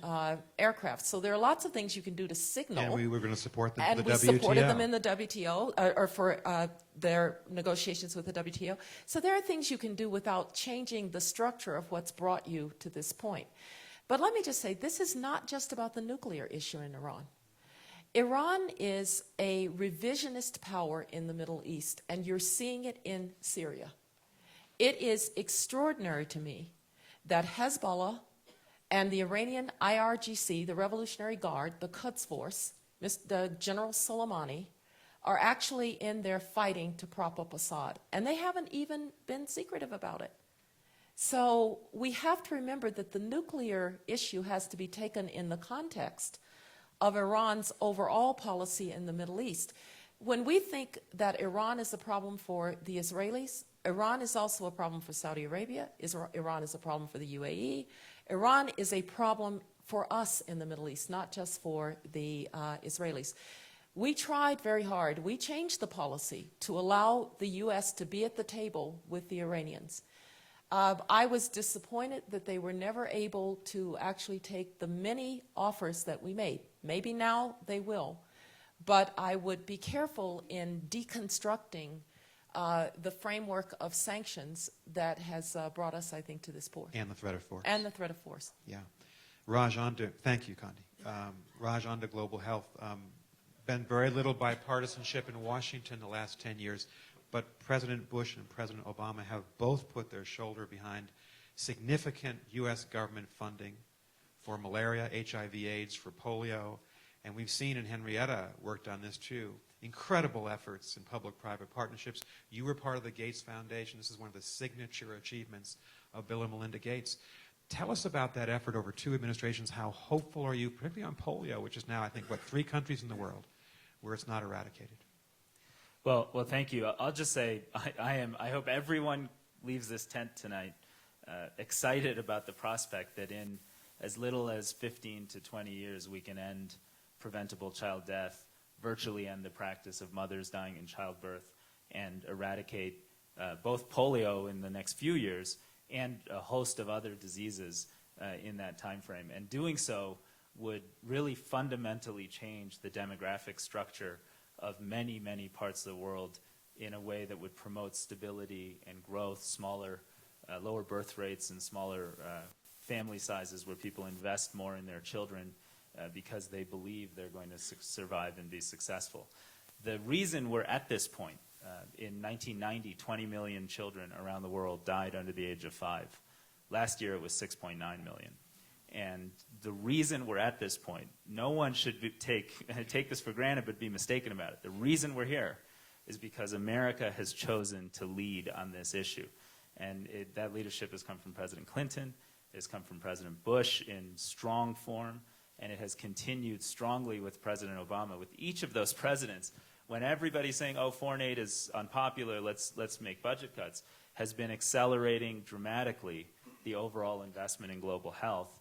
aircraft. So there are lots of things you can do to signal. And we were going to support the and WTO. And we supported them in the WTO, or for their negotiations with the WTO. So there are things you can do without changing the structure of what's brought you to this point. But let me just say, this is not just about the nuclear issue in Iran. Iran is a revisionist power in the Middle East, and you're seeing it in Syria. It is extraordinary to me that Hezbollah and the Iranian IRGC, the Revolutionary Guard, the Quds Force, the General Soleimani, are actually in there fighting to prop up Assad. And they haven't even been secretive about it. So we have to remember that the nuclear issue has to be taken in the context of Iran's overall policy in the Middle East. When we think that Iran is a problem for the Israelis, Iran is also a problem for Saudi Arabia. Iran is a problem for the UAE. Iran is a problem for us in the Middle East, not just for the Israelis. We tried very hard. We changed the policy to allow the U.S. to be at the table with the Iranians. I was disappointed that they were never able to actually take the many offers that we made. Maybe now they will. But I would be careful in deconstructing the framework of sanctions that has brought us, I think, to this point. And the threat of force. And the threat of force. Yeah. Raj, thank you, Condi. Raj, on to global health. Been very little bipartisanship in Washington the last 10 years, but President Bush and President Obama have both put their shoulder behind significant U.S. government funding for malaria, HIV/AIDS, for polio, and we've seen, and Henrietta worked on this too, incredible efforts in public-private partnerships. You were part of the Gates Foundation. This is one of the signature achievements of Bill and Melinda Gates. Tell us about that effort over 2 administrations. How hopeful are you, particularly on polio, which is now, I think, 3 countries in the world where it's not eradicated? Well, thank you. I'll just say I hope everyone leaves this tent tonight excited about the prospect that in as little as 15 to 20 years we can end preventable child death, virtually end the practice of mothers dying in childbirth, and eradicate both polio in the next few years and a host of other diseases in that time frame. And doing so would really fundamentally change the demographic structure of many, many parts of the world in a way that would promote stability and growth, smaller, lower birth rates and smaller family sizes where people invest more in their children because they believe they're going to survive and be successful. The reason we're at this point, in 1990, 20 million children around the world died under the age of 5. Last year it was 6.9 million. And the reason we're at this point, no one should take this for granted but be mistaken about it. The reason we're here is because America has chosen to lead on this issue. And that leadership has come from President Clinton, it has come from President Bush in strong form, and it has continued strongly with President Obama. With each of those presidents, when everybody's saying, oh, foreign aid is unpopular, let's make budget cuts, has been accelerating dramatically the overall investment in global health.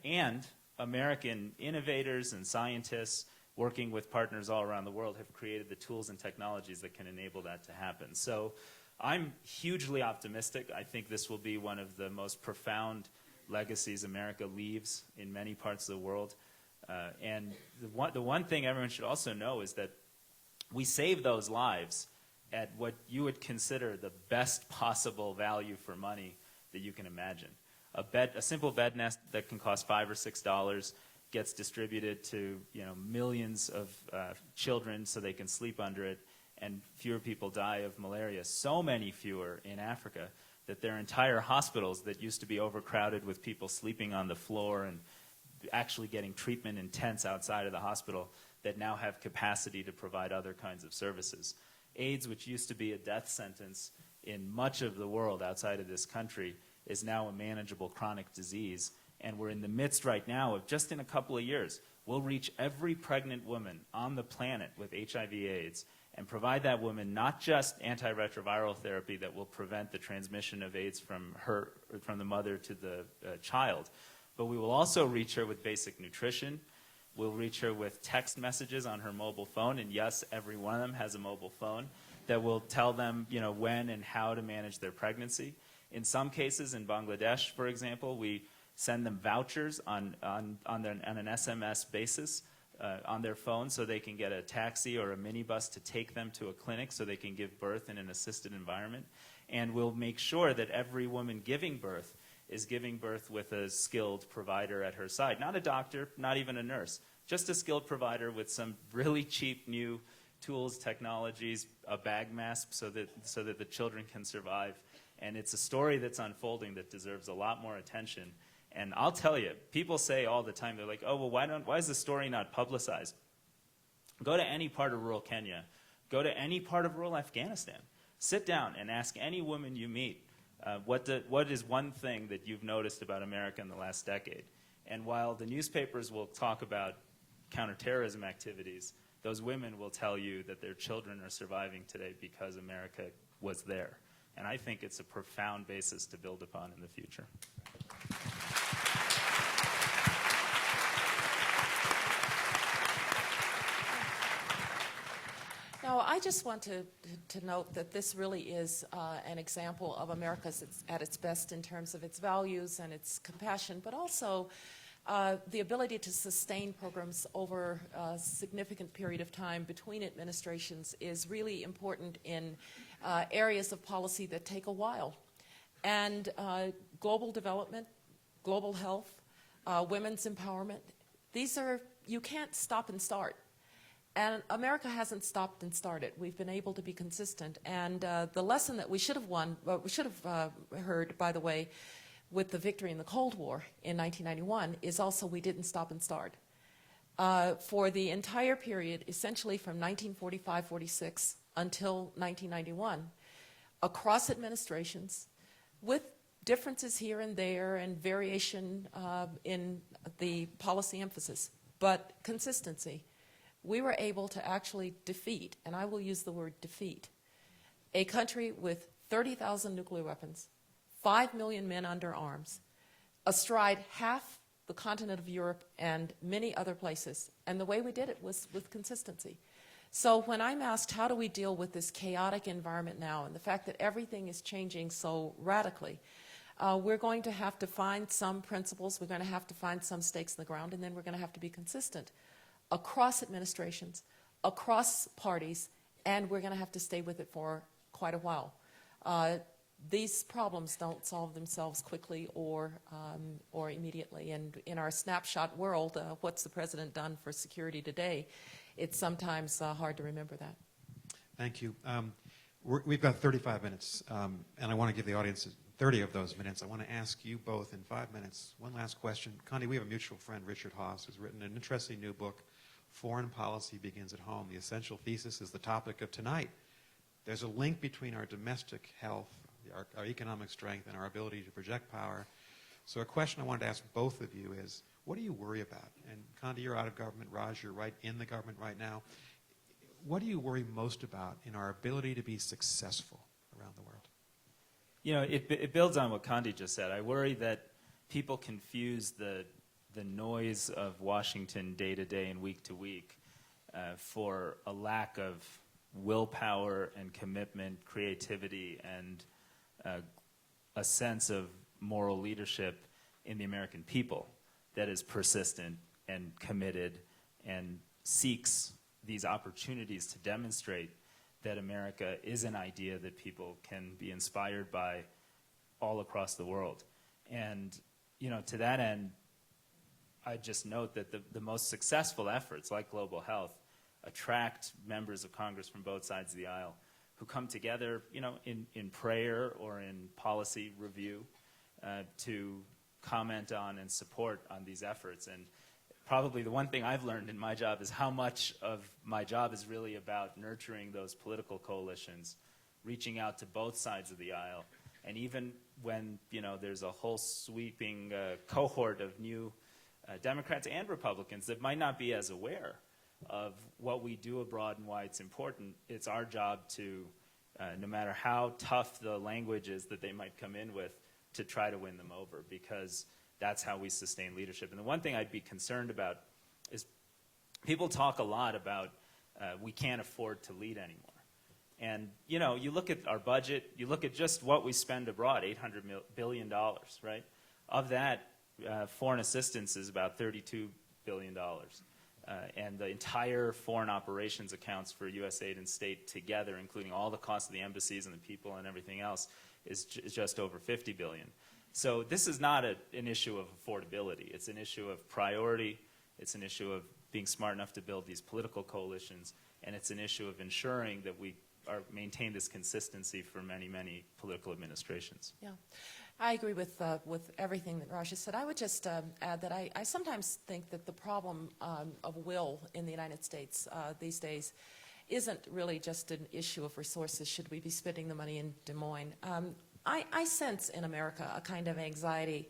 And American innovators and scientists working with partners all around the world have created the tools and technologies that can enable that to happen. So I'm hugely optimistic. I think this will be one of the most profound legacies America leaves in many parts of the world. And the one thing everyone should also know is that we save those lives at what you would consider the best possible value for money that you can imagine. A simple bed nest that can cost $5 or $6 gets distributed to millions of children so they can sleep under it, and fewer people die of malaria. So many fewer in Africa that there are entire hospitals that used to be overcrowded with people sleeping on the floor and actually getting treatment in tents outside of the hospital that now have capacity to provide other kinds of services. AIDS, which used to be a death sentence in much of the world outside of this country, is now a manageable chronic disease. And we're in the midst right now of, just in a couple of years, we'll reach every pregnant woman on the planet with HIV/AIDS and provide that woman not just antiretroviral therapy that will prevent the transmission of AIDS from the mother to the child, but we will also reach her with basic nutrition. We'll reach her with text messages on her mobile phone, and yes, every one of them has a mobile phone that will tell them, when and how to manage their pregnancy. In some cases, in Bangladesh, for example, we send them vouchers on an SMS basis on their phone so they can get a taxi or a minibus to take them to a clinic so they can give birth in an assisted environment. And we'll make sure that every woman giving birth is giving birth with a skilled provider at her side. Not a doctor, not even a nurse, just a skilled provider with some really cheap new tools, technologies, a bag mask so that the children can survive. And it's a story that's unfolding that deserves a lot more attention. And I'll tell you, people say all the time, they're like, oh, well, why is the story not publicized? Go to any part of rural Kenya. Go to any part of rural Afghanistan. Sit down and ask any woman you meet, what is one thing that you've noticed about America in the last decade? And while the newspapers will talk about counterterrorism activities, those women will tell you that their children are surviving today because America was there. And I think it's a profound basis to build upon in the future. Now, I just want to note that this really is an example of America at its best in terms of its values and its compassion, but also the ability to sustain programs over a significant period of time between administrations is really important in areas of policy that take a while. And global development, global health, women's empowerment, these are, you can't stop and start. And America hasn't stopped and started. We've been able to be consistent. And the lesson that we should have heard, by the way, with the victory in the Cold War in 1991 is also we didn't stop and start. For the entire period, essentially from 1945-46 until 1991, across administrations, with differences here and there and variation in the policy emphasis, but consistency, we were able to actually defeat, and I will use the word defeat, a country with 30,000 nuclear weapons, 5 million men under arms, astride half the continent of Europe and many other places. And the way we did it was with consistency. So when I'm asked how do we deal with this chaotic environment now and the fact that everything is changing so radically, we're going to have to find some principles, we're going to have to find some stakes in the ground, and then we're going to have to be consistent across administrations, across parties, and we're going to have to stay with it for quite a while. These problems don't solve themselves quickly or immediately. And in our snapshot world, what's the president done for security today? It's sometimes hard to remember that. Thank you. We've got 35 minutes, and I want to give the audience 30 of those minutes. I want to ask you both in 5 minutes one last question. Condi, we have a mutual friend, Richard Haass, who's written an interesting new book, Foreign Policy Begins at Home. The essential thesis is the topic of tonight. There's a link between our domestic health, our economic strength, and our ability to project power. So a question I wanted to ask both of you is, what do you worry about? And Condi, you're out of government. Raj, you're right in the government right now. What do you worry most about in our ability to be successful around the world? You know, it builds on what Condi just said. I worry that people confuse the noise of Washington day to day and week to week for a lack of willpower and commitment, creativity, and a sense of moral leadership in the American people that is persistent and committed and seeks these opportunities to demonstrate that America is an idea that people can be inspired by all across the world. And, you know, to that end, I just note that the most successful efforts, like global health, attract members of Congress from both sides of the aisle who come together, you know, in prayer or in policy review to comment on and support on these efforts. And probably the one thing I've learned in my job is how much of my job is really about nurturing those political coalitions, reaching out to both sides of the aisle. And even when, you know, there's a whole sweeping cohort of new Democrats and Republicans that might not be as aware of what we do abroad and why it's important, it's our job to, no matter how tough the language is that they might come in with, to try to win them over, because that's how we sustain leadership. And the one thing I'd be concerned about is people talk a lot about we can't afford to lead anymore. And, you know, you look at our budget, you look at just what we spend abroad, $800 billion, right? Of that, foreign assistance is about $32 billion. And the entire foreign operations accounts for U.S. aid and state together, including all the costs of the embassies and the people and everything else, is just over $50 billion. So this is not an issue of affordability. It's an issue of priority. It's an issue of being smart enough to build these political coalitions. And it's an issue of ensuring that we maintained this consistency for many, many political administrations. Yeah, I agree with everything that Raj has said. I would just add that I sometimes think that the problem of will in the United States these days isn't really just an issue of resources. Should we be spending the money in Des Moines? I sense in America a kind of anxiety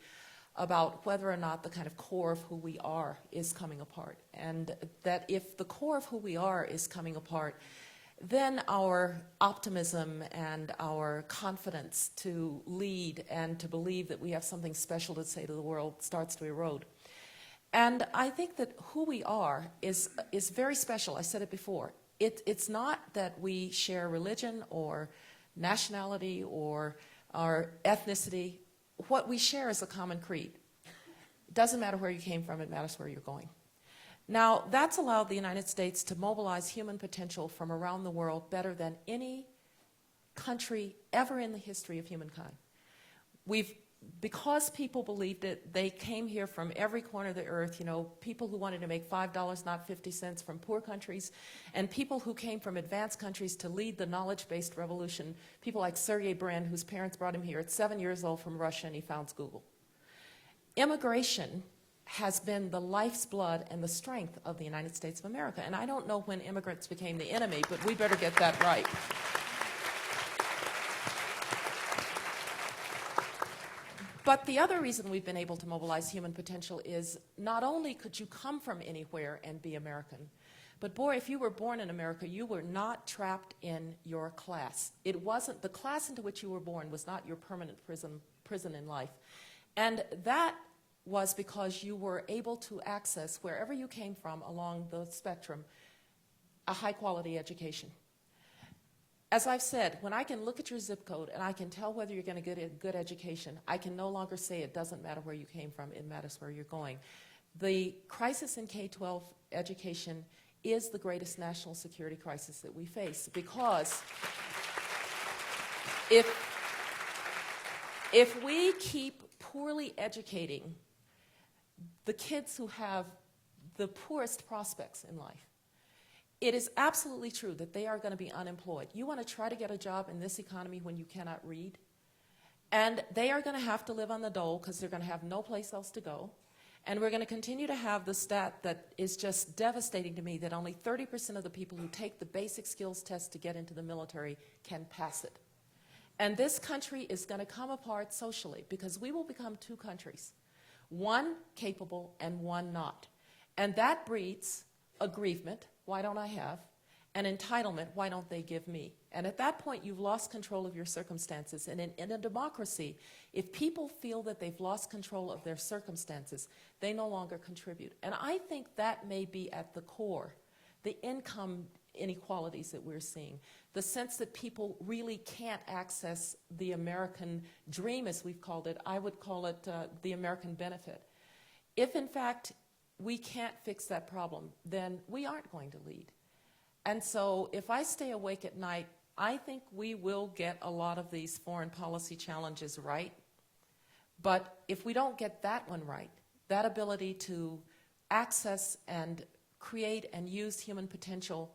about whether or not the kind of core of who we are is coming apart. And that if the core of who we are is coming apart, then our optimism and our confidence to lead and to believe that we have something special to say to the world starts to erode. And I think that who we are is very special. I said it before. It's not that we share religion or nationality or our ethnicity. What we share is a common creed. It doesn't matter where you came from, it matters where you're going. Now, that's allowed the United States to mobilize human potential from around the world better than any country ever in the history of humankind. Because people believed it, they came here from every corner of the earth, people who wanted to make $5, not 50 cents from poor countries, and people who came from advanced countries to lead the knowledge-based revolution, people like Sergey Brin, whose parents brought him here at 7 years old from Russia, and he founds Google. Immigration has been the life's blood and the strength of the United States of America. And I don't know when immigrants became the enemy, but we better get that right. But the other reason we've been able to mobilize human potential is not only could you come from anywhere and be American, but boy, if you were born in America, you were not trapped in your class. It wasn't, the class into which you were born was not your permanent prison in life. And that was because you were able to access, wherever you came from along the spectrum, a high-quality education. As I've said, when I can look at your zip code and I can tell whether you're going to get a good education, I can no longer say it doesn't matter where you came from, it matters where you're going. The crisis in K-12 education is the greatest national security crisis that we face, because if we keep poorly educating the kids who have the poorest prospects in life, it is absolutely true that they are going to be unemployed. You want to try to get a job in this economy when you cannot read, and they are going to have to live on the dole because they're going to have no place else to go. And we're going to continue to have the stat that is just devastating to me, that only 30% of the people who take the basic skills test to get into the military can pass it. And this country is going to come apart socially because we will become two countries, one capable and one not. And that breeds aggrievement, why don't I have, and entitlement, why don't they give me? And at that point, you've lost control of your circumstances. And in a democracy, if people feel that they've lost control of their circumstances, they no longer contribute. And I think that may be at the core, the income inequalities that we're seeing, the sense that people really can't access the American dream, as we've called it. I would call it the American benefit. If, in fact, we can't fix that problem, then we aren't going to lead. And so if I stay awake at night, I think we will get a lot of these foreign policy challenges right. But if we don't get that one right, that ability to access and create and use human potential,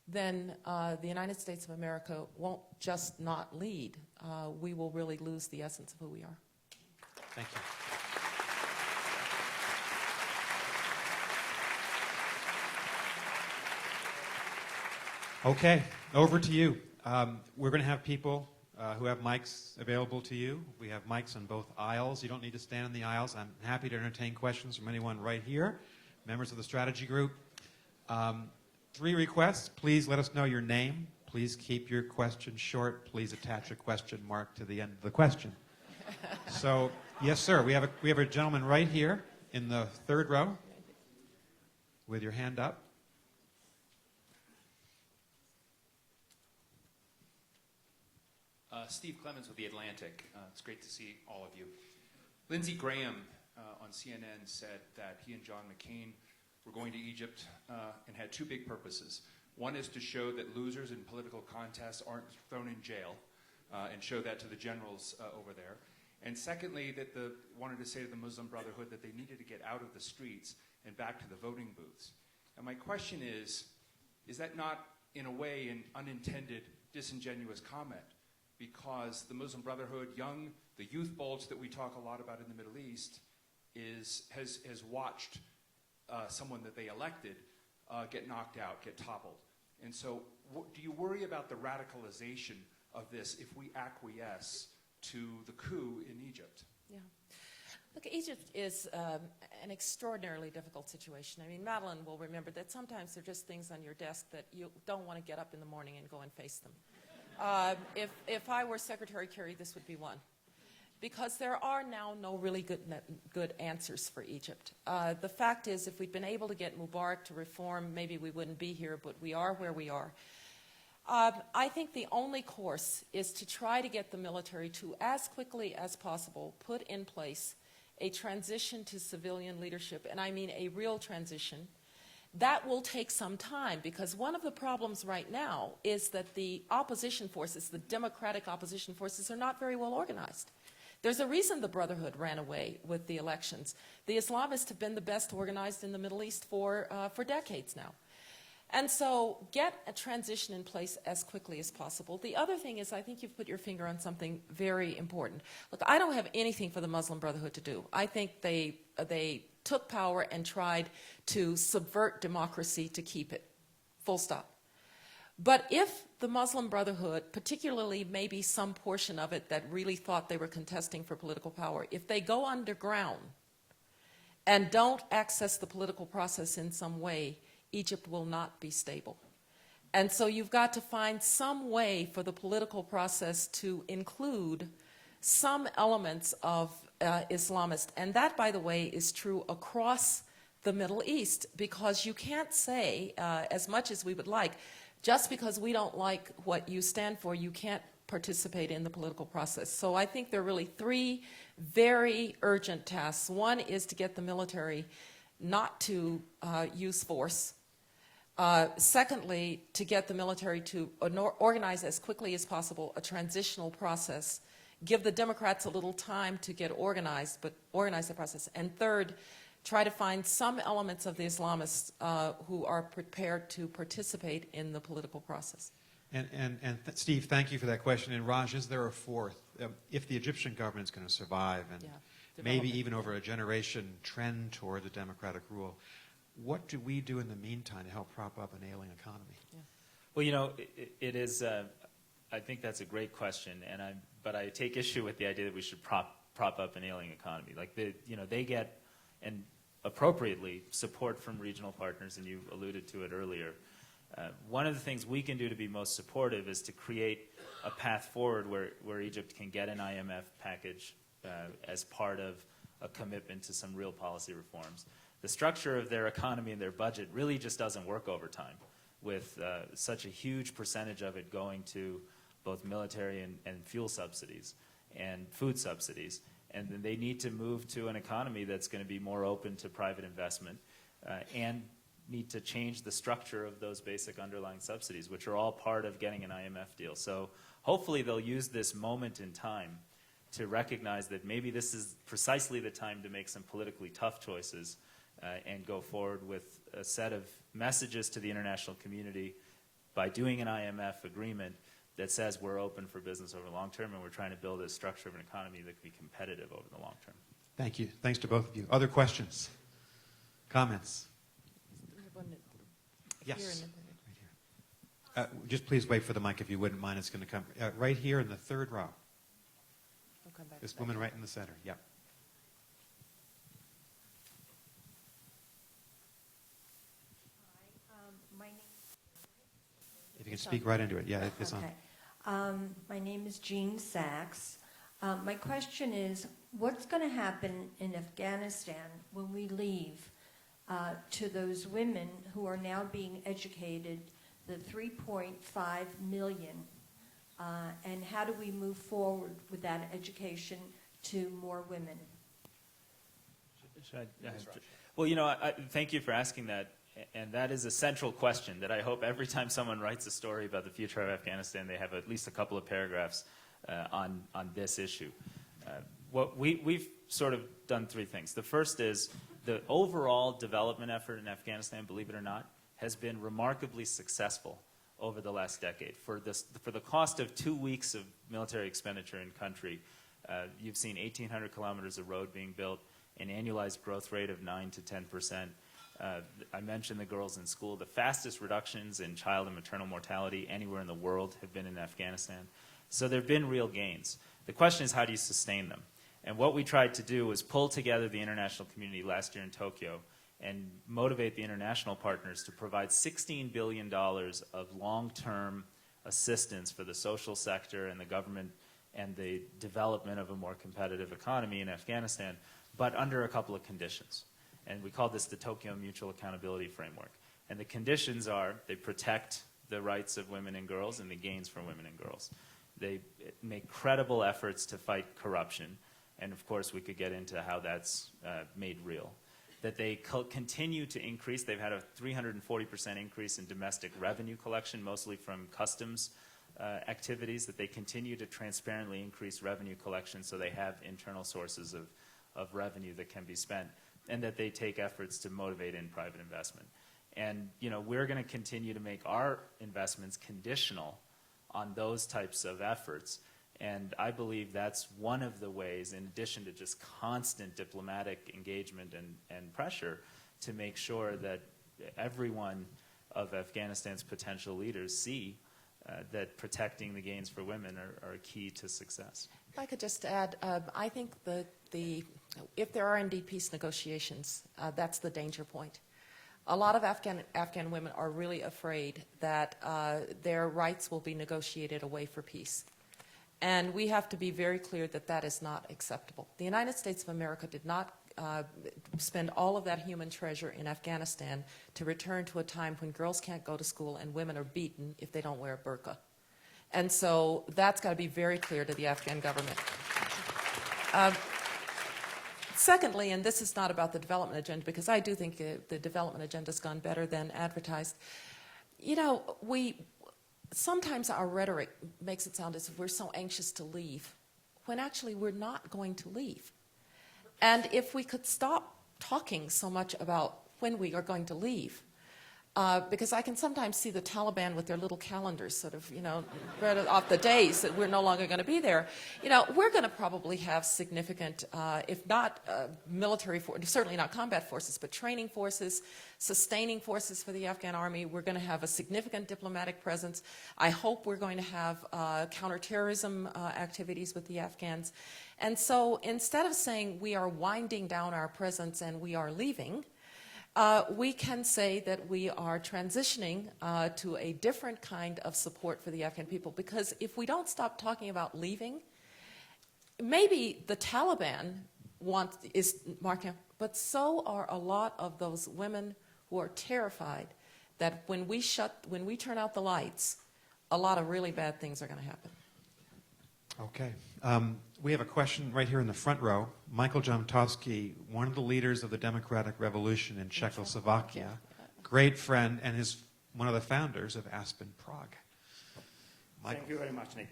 then the United States of America won't just not lead. We will really lose the essence of who we are. Thank you. Okay, over to you. We're going to have people who have mics available to you. We have mics on both aisles. You don't need to stand in the aisles. I'm happy to entertain questions from anyone right here, members of the strategy group. 3 requests. Please let us know your name. Please keep your question short. Please attach a question mark to the end of the question. So, yes, sir. We have a gentleman right here in the 3rd row with your hand up. Steve Clemens with The Atlantic. It's great to see all of you. Lindsey Graham on CNN said that he and John McCain were going to Egypt and had 2 big purposes. One is to show that losers in political contests aren't thrown in jail and show that to the generals over there. And secondly, that wanted to say to the Muslim Brotherhood that they needed to get out of the streets and back to the voting booths. And my question is that not, in a way, an unintended disingenuous comment, because the Muslim Brotherhood, the youth bulge that we talk a lot about in the Middle East, has watched someone that they elected get knocked out, get toppled. And so do you worry about the radicalization of this if we acquiesce to the coup in Egypt? Yeah. Look, Egypt is an extraordinarily difficult situation. I mean, Madeline will remember that sometimes there are just things on your desk that you don't want to get up in the morning and go and face them. If I were Secretary Kerry, this would be one. Because there are now no really good answers for Egypt. The fact is, if we'd been able to get Mubarak to reform, maybe we wouldn't be here, but we are where we are. I think the only course is to try to get the military to, as quickly as possible, put in place a transition to civilian leadership, and I mean a real transition. That will take some time, because one of the problems right now is that the opposition forces, the democratic opposition forces, are not very well organized. There's a reason the Brotherhood ran away with the elections. The Islamists have been the best organized in the Middle East for decades now. And so get a transition in place as quickly as possible. The other thing is, I think you've put your finger on something very important. Look, I don't have anything for the Muslim Brotherhood to do. I think they took power and tried to subvert democracy to keep it. Full stop. But if the Muslim Brotherhood, particularly maybe some portion of it that really thought they were contesting for political power, if they go underground and don't access the political process in some way, Egypt will not be stable. And so you've got to find some way for the political process to include some elements of Islamist. And that, by the way, is true across the Middle East, because you can't say, as much as we would like, just because we don't like what you stand for, you can't participate in the political process. So I think there are really three very urgent tasks. One is to get the military not to use force. Secondly, to get the military to organize as quickly as possible a transitional process, give the Democrats a little time to get organized, but organize the process. And third, try to find some elements of the Islamists who are prepared to participate in the political process. Steve, thank you for that question. And Raj, is there a fourth? If the Egyptian government is going to survive and maybe even over a generation trend toward the democratic rule, what do we do in the meantime to help prop up an ailing economy? Yeah. Well, you know, it is, I think that's a great question, but I take issue with the idea that we should prop up an ailing economy. Like, they get, and appropriately, support from regional partners, and you alluded to it earlier. One of the things we can do to be most supportive is to create a path forward where Egypt can get an IMF package as part of a commitment to some real policy reforms. The structure of their economy and their budget really just doesn't work over time, with such a huge percentage of it going to both military and fuel subsidies and food subsidies. And then they need to move to an economy that's going to be more open to private investment and need to change the structure of those basic underlying subsidies, which are all part of getting an IMF deal. So hopefully they'll use this moment in time to recognize that maybe this is precisely the time to make some politically tough choices and go forward with a set of messages to the international community by doing an IMF agreement that says we're open for business over the long term and we're trying to build a structure of an economy that can be competitive over the long term. Thank you. Thanks to both of you. Other questions? Comments? Yes. Right here. Just please wait for the mic if you wouldn't mind. It's going to come right here in the third row. We'll come back. This woman right in the center. Yep. My name. If you can speak right into it. Yeah, it's on. Okay. My name is Jean Sachs. My question is, what's going to happen in Afghanistan when we leave to those women who are now being educated, the 3.5 million, and how do we move forward with that education to more women? Well, you know, thank you for asking that. And that is a central question that I hope every time someone writes a story about the future of Afghanistan, they have at least a couple of paragraphs on this issue. We've sort of done three things. The first is the overall development effort in Afghanistan, believe it or not, has been remarkably successful over the last decade. For the cost of 2 weeks of military expenditure in country, you've seen 1,800 kilometers of road being built, an annualized growth rate of 9 to 10%. I mentioned the girls in school. The fastest reductions in child and maternal mortality anywhere in the world have been in Afghanistan. So there have been real gains. The question is, how do you sustain them? And what we tried to do was pull together the international community last year in Tokyo and motivate the international partners to provide $16 billion of long-term assistance for the social sector and the government and the development of a more competitive economy in Afghanistan, but under a couple of conditions. And we call this the Tokyo Mutual Accountability Framework. And the conditions are they protect the rights of women and girls and the gains for women and girls. They make credible efforts to fight corruption. And of course, we could get into how that's made real. That they continue to increase. They've had a 340% increase in domestic revenue collection, mostly from customs activities, that they continue to transparently increase revenue collection so they have internal sources of revenue that can be spent, and that they take efforts to motivate in private investment. And we're going to continue to make our investments conditional on those types of efforts. And I believe that's one of the ways, in addition to just constant diplomatic engagement and pressure, to make sure that every one of Afghanistan's potential leaders see that protecting the gains for women are key to success. If I could just add, I think if there are indeed peace negotiations, that's the danger point. A lot of Afghan women are really afraid that their rights will be negotiated away for peace. And we have to be very clear that that is not acceptable. The United States of America did not spend all of that human treasure in Afghanistan to return to a time when girls can't go to school and women are beaten if they don't wear a burqa. And so that's got to be very clear to the Afghan government. Secondly, and this is not about the development agenda, because I do think the development agenda has gone better than advertised. Sometimes our rhetoric makes it sound as if we're so anxious to leave, when actually we're not going to leave. And if we could stop talking so much about when we are going to leave, because I can sometimes see the Taliban with their little calendars sort of, read off the days that we're no longer going to be there. We're going to probably have significant, if not military forces, certainly not combat forces, but training forces, sustaining forces for the Afghan army. We're going to have a significant diplomatic presence. I hope we're going to have counterterrorism activities with the Afghans. And so instead of saying we are winding down our presence and we are leaving, we can say that we are transitioning to a different kind of support for the Afghan people. Because if we don't stop talking about leaving, maybe the Taliban is marking, but so are a lot of those women who are terrified that when we turn out the lights, a lot of really bad things are going to happen. Okay. We have a question right here in the front row. Michael Jamtowski, one of the leaders of the Democratic Revolution in Czechoslovakia, great friend, and is one of the founders of Aspen Prague. Michael. Thank you very much, Nick.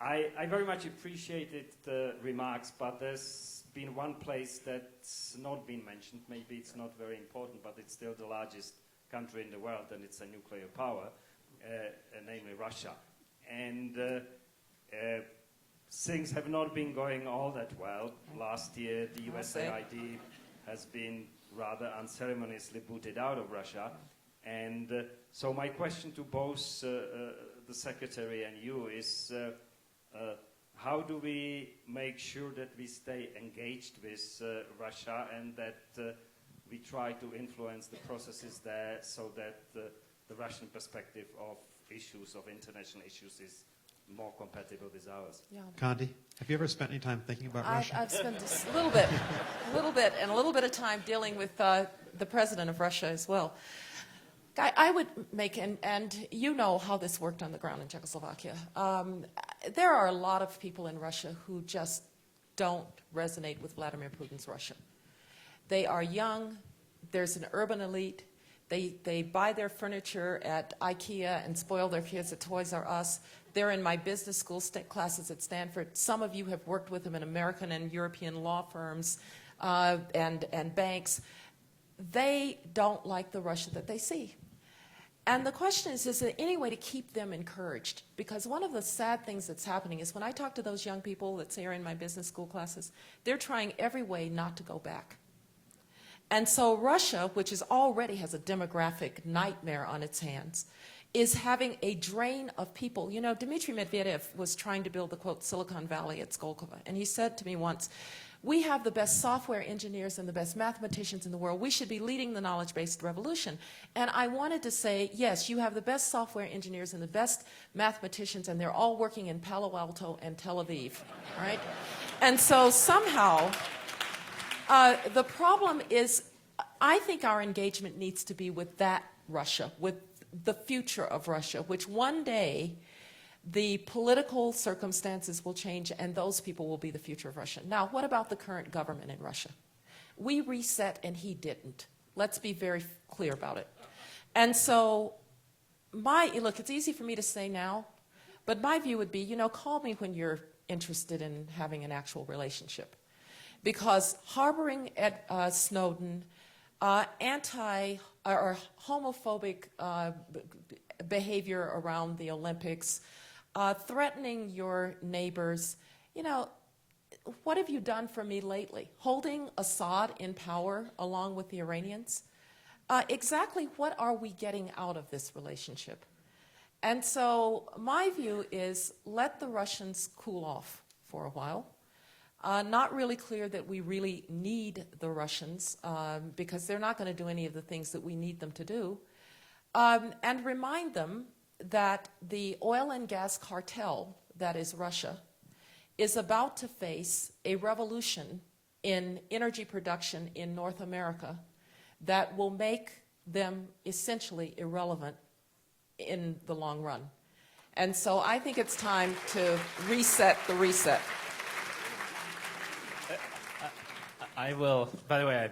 I very much appreciated the remarks, but there's been one place that's not been mentioned. Maybe it's not very important, but it's still the largest country in the world, and it's a nuclear power, namely Russia. And things have not been going all that well. Last year, the USAID has been rather unceremoniously booted out of Russia. And so my question to both the Secretary and you is, how do we make sure that we stay engaged with Russia and that we try to influence the processes there so that the Russian perspective of issues, of international issues, is more compatible with ours? Yeah. Condi, have you ever spent any time thinking about Russia? I've spent a little bit of time dealing with the president of Russia as well. I would make, and you know how this worked on the ground in Czechoslovakia. There are a lot of people in Russia who just don't resonate with Vladimir Putin's Russia. They are young. There's an urban elite. They buy their furniture at IKEA and spoil their kids at Toys R Us. They're in my business school classes at Stanford. Some of you have worked with them in American and European law firms and banks. They don't like the Russia that they see. And the question is there any way to keep them encouraged? Because one of the sad things that's happening is when I talk to those young people that say are in my business school classes, they're trying every way not to go back. And so Russia, which already has a demographic nightmare on its hands, is having a drain of people. You know, Dmitry Medvedev was trying to build the, quote, Silicon Valley at Skolkovo. And he said to me once, we have the best software engineers and the best mathematicians in the world. We should be leading the knowledge-based revolution. And I wanted to say, yes, you have the best software engineers and the best mathematicians, and they're all working in Palo Alto and Tel Aviv, right? And so somehow, the problem is, I think our engagement needs to be with that Russia, with the future of Russia, which one day the political circumstances will change and those people will be the future of Russia. Now, what about the current government in Russia? We reset and he didn't. Let's be very clear about it. And so, look, it's easy for me to say now, but my view would be, you know, call me when you're interested in having an actual relationship. Because harboring Snowden, anti or homophobic behavior around the Olympics, threatening your neighbors, you know, what have you done for me lately? Holding Assad in power along with the Iranians? Exactly what are we getting out of this relationship? And so my view is let the Russians cool off for a while. Not really clear that we really need the Russians because they're not going to do any of the things that we need them to do. And remind them that the oil and gas cartel, that is Russia, is about to face a revolution in energy production in North America that will make them essentially irrelevant in the long run. And so I think it's time to reset the reset. I will, by the way,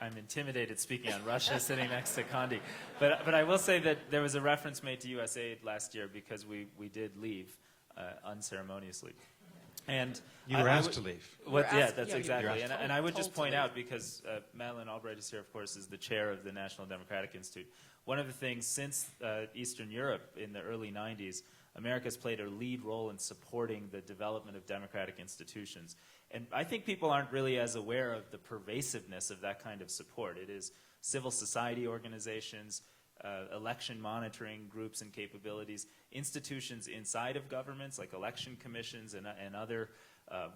I'm intimidated speaking on Russia sitting next to Condi. But I will say that there was a reference made to USAID last year because we did leave unceremoniously. And You were asked to leave. Yeah, that's yeah, exactly. you were And I would told just to point leave. out, because Madeleine Albright is here, of course, is the chair of the National Democratic Institute. One of the things since Eastern Europe in the early 90s, America's played a lead role in supporting the development of democratic institutions. And I think people aren't really as aware of the pervasiveness of that kind of support. It is civil society organizations, election monitoring groups and capabilities, institutions inside of governments like election commissions and other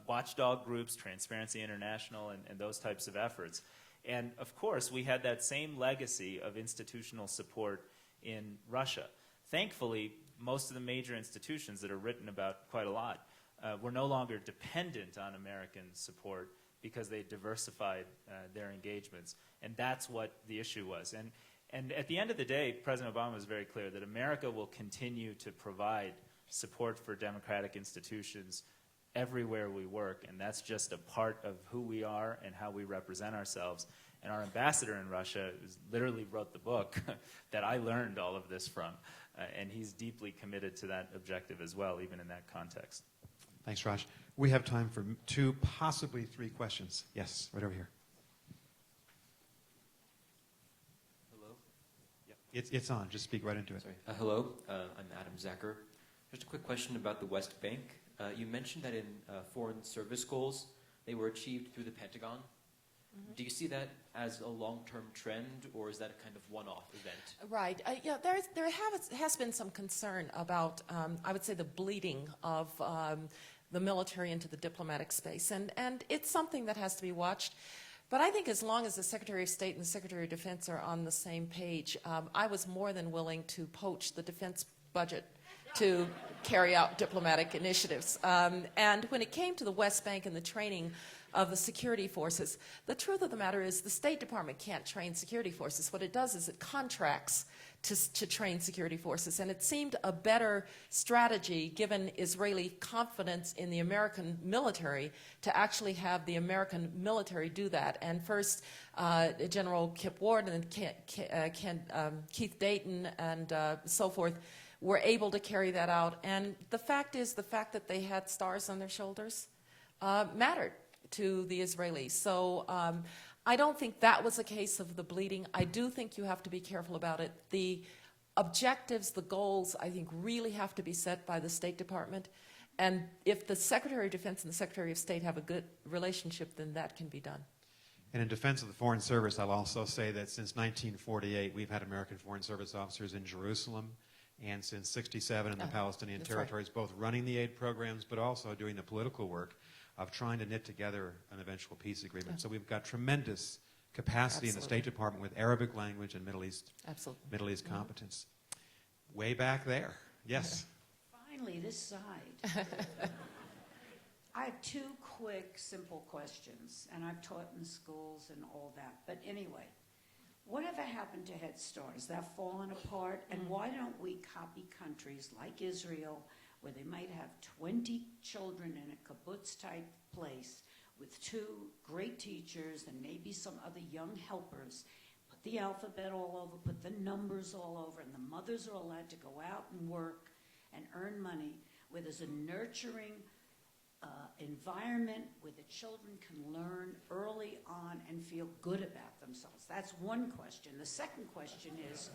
watchdog groups, Transparency International, and those types of efforts. And of course, we had that same legacy of institutional support in Russia. Thankfully, most of the major institutions that are written about quite a lot were no longer dependent on American support because they diversified their engagements. And that's what the issue was. And at the end of the day, President Obama was very clear that America will continue to provide support for democratic institutions everywhere we work, and that's just a part of who we are and how we represent ourselves. And our ambassador in Russia literally wrote the book that I learned all of this from, and he's deeply committed to that objective as well, even in that context. Thanks, Raj. We have time for 2, possibly 3 questions. Yes, right over here. Hello? It's on. Just speak right into it. Sorry. Hello, I'm Adam Zacher. Just a quick question about the West Bank. You mentioned that in foreign service goals, they were achieved through the Pentagon. Mm-hmm. Do you see that as a long-term trend, or is that a kind of one-off event? Right. Yeah, there has been some concern about, I would say, the bleeding of the military into the diplomatic space. And it's something that has to be watched. But I think as long as the Secretary of State and the Secretary of Defense are on the same page, I was more than willing to poach the defense budget to carry out diplomatic initiatives. And when it came to the West Bank and the training of the security forces, the truth of the matter is the State Department can't train security forces. What it does is it contracts to train security forces. And it seemed a better strategy, given Israeli confidence in the American military, to actually have the American military do that. And first, General Kip Ward and Keith Dayton and so forth were able to carry that out. And the fact is, the fact that they had stars on their shoulders mattered to the Israelis. So I don't think that was a case of the bleeding. I do think you have to be careful about it. The objectives, the goals, I think really have to be set by the State Department. And if the Secretary of Defense and the Secretary of State have a good relationship, then that can be done. And in defense of the Foreign Service, I'll also say that since 1948, we've had American Foreign Service officers in Jerusalem, and since 67 in the Palestinian that's right. territories, both running the aid programs, but also doing the political work of trying to knit together an eventual peace agreement. So we've got tremendous capacity in the Absolutely. State Department with Arabic language and Middle East Absolutely. competence. Way back there. Yes. Finally, this side. I have two quick, simple questions, and I've taught in schools and all that. But anyway, whatever happened to Head Start? Has that fallen apart? And why don't we copy countries like Israel, where they might have 20 children in a kibbutz-type place with 2 great teachers and maybe some other young helpers, put the alphabet all over, put the numbers all over, and the mothers are allowed to go out and work and earn money, where there's a nurturing environment where the children can learn early on and feel good about themselves. That's one question. The second question is,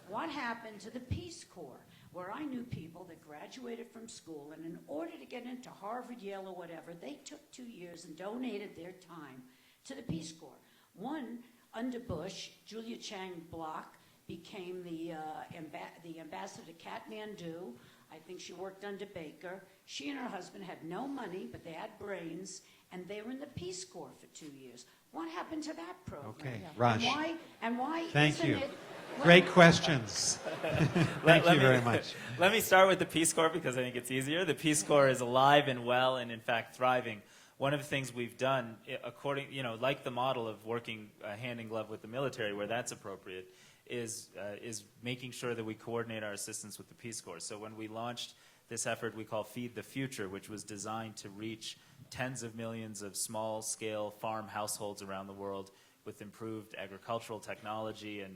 what happened to the Peace Corps, where I knew people that graduated from school, and in order to get into Harvard, Yale, or whatever, they took 2 years and donated their time to the Peace Corps. One, under Bush, Julia Chang Block became the ambassador to Kathmandu. I think she worked under Baker. She and her husband had no money, but they had brains, and they were in the Peace Corps for 2 years. What happened to that program? Okay. Raj. And why Thank isn't you. it... Great questions. Thank you very much. Let me start with the Peace Corps because I think it's easier. The Peace Corps is alive and well and, in fact, thriving. One of the things we've done, according, like the model of working hand in glove with the military where that's appropriate, is making sure that we coordinate our assistance with the Peace Corps. So when we launched this effort we call Feed the Future, which was designed to reach tens of millions of small-scale farm households around the world with improved agricultural technology and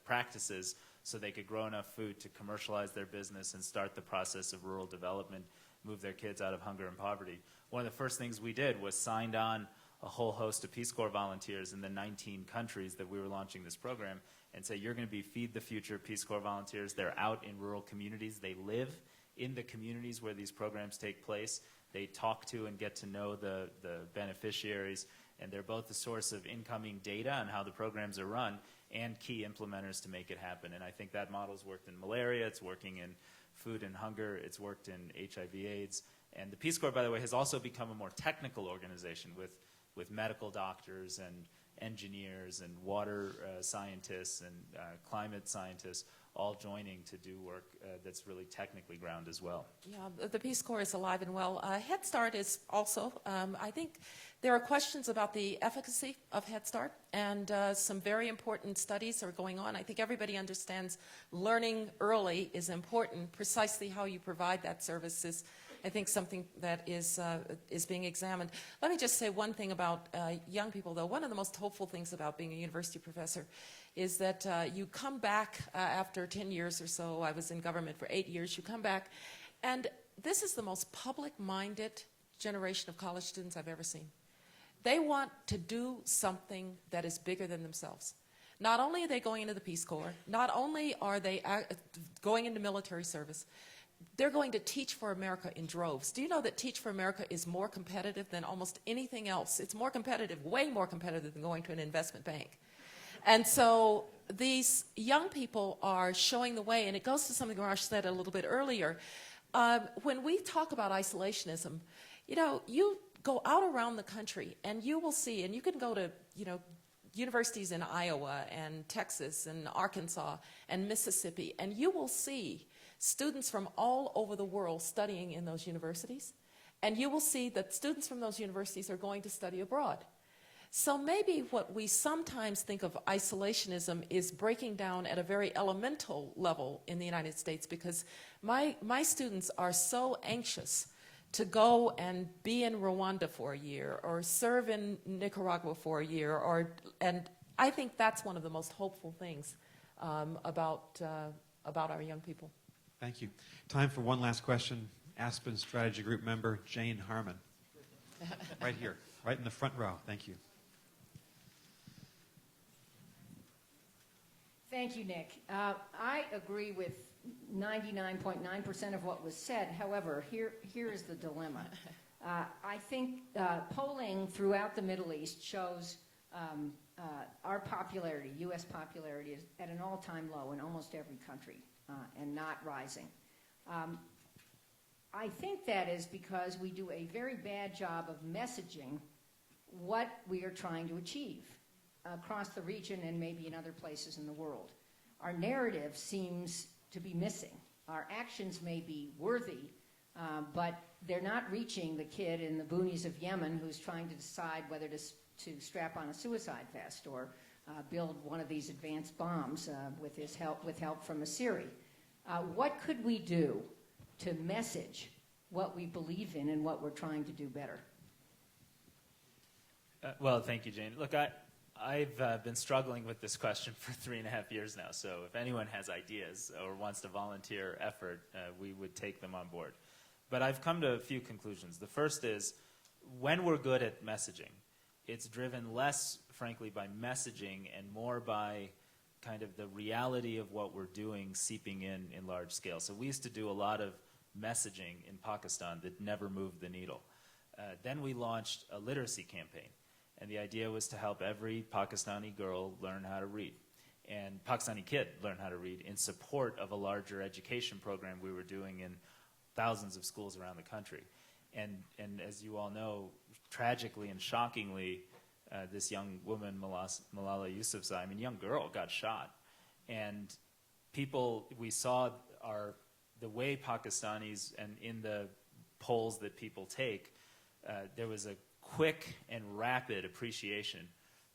practices so they could grow enough food to commercialize their business and start the process of rural development, move their kids out of hunger and poverty. One of the first things we did was signed on a whole host of Peace Corps volunteers in the 19 countries that we were launching this program and say, you're going to be Feed the Future Peace Corps volunteers. They're out in rural communities. They live in the communities where these programs take place. They talk to and get to know the beneficiaries, and they're both the source of incoming data on how the programs are run and key implementers to make it happen. And I think that model's worked in malaria, it's working in food and hunger, it's worked in HIV/AIDS. And the Peace Corps, by the way, has also become a more technical organization with medical doctors and engineers and water scientists and climate scientists all joining to do work that's really technically ground as well. Yeah, the Peace Corps is alive and well. Head Start is also, I think there are questions about the efficacy of Head Start, and some very important studies are going on. I think everybody understands learning early is important. Precisely how you provide that service is, I think, something that is being examined. Let me just say one thing about young people, though. One of the most hopeful things about being a university professor is that you come back after 10 years or so. I was in government for 8 years. You come back, and this is the most public-minded generation of college students I've ever seen. They want to do something that is bigger than themselves. Not only are they going into the Peace Corps, not only are they going into military service, they're going to Teach for America in droves. Do you know that Teach for America is more competitive than almost anything else? It's more competitive, way more competitive than going to an investment bank. And so these young people are showing the way, and it goes to something Raj said a little bit earlier. When we talk about isolationism, you go out around the country and you will see, and you can go to, universities in Iowa and Texas and Arkansas and Mississippi, and you will see students from all over the world studying in those universities, and you will see that students from those universities are going to study abroad. So maybe what we sometimes think of isolationism is breaking down at a very elemental level in the United States, because my students are so anxious to go and be in Rwanda for a year or serve in Nicaragua for a year, and I think that's one of the most hopeful things about our young people. Thank you. Time for one last question. Aspen Strategy Group member Jane Harmon. Right here, right in the front row. Thank you. Thank you, Nick. I agree with 99.9% of what was said. However, here is the dilemma. I think polling throughout the Middle East shows our popularity, U.S. popularity, is at an all-time low in almost every country and not rising. I think that is because we do a very bad job of messaging what we are trying to achieve across the region and maybe in other places in the world. Our narrative seems to be missing. Our actions may be worthy, but they're not reaching the kid in the boonies of Yemen who's trying to decide whether to strap on a suicide vest or build one of these advanced bombs with help from Assyria. What could we do to message what we believe in and what we're trying to do better? Well, thank you, Jane. Look, I've been struggling with this question for 3.5 years now, so if anyone has ideas or wants to volunteer effort, we would take them on board. But I've come to a few conclusions. The first is, when we're good at messaging, it's driven less, frankly, by messaging and more by kind of the reality of what we're doing seeping in large scale. So we used to do a lot of messaging in Pakistan that never moved the needle. Then we launched a literacy campaign. And the idea was to help every Pakistani girl learn how to read, and Pakistani kid learn how to read in support of a larger education program we were doing in thousands of schools around the country. And as you all know, tragically and shockingly, this young woman, Malala Yousafzai, young girl, got shot. And we saw the way Pakistanis, and in the polls that people take, there was a quick and rapid appreciation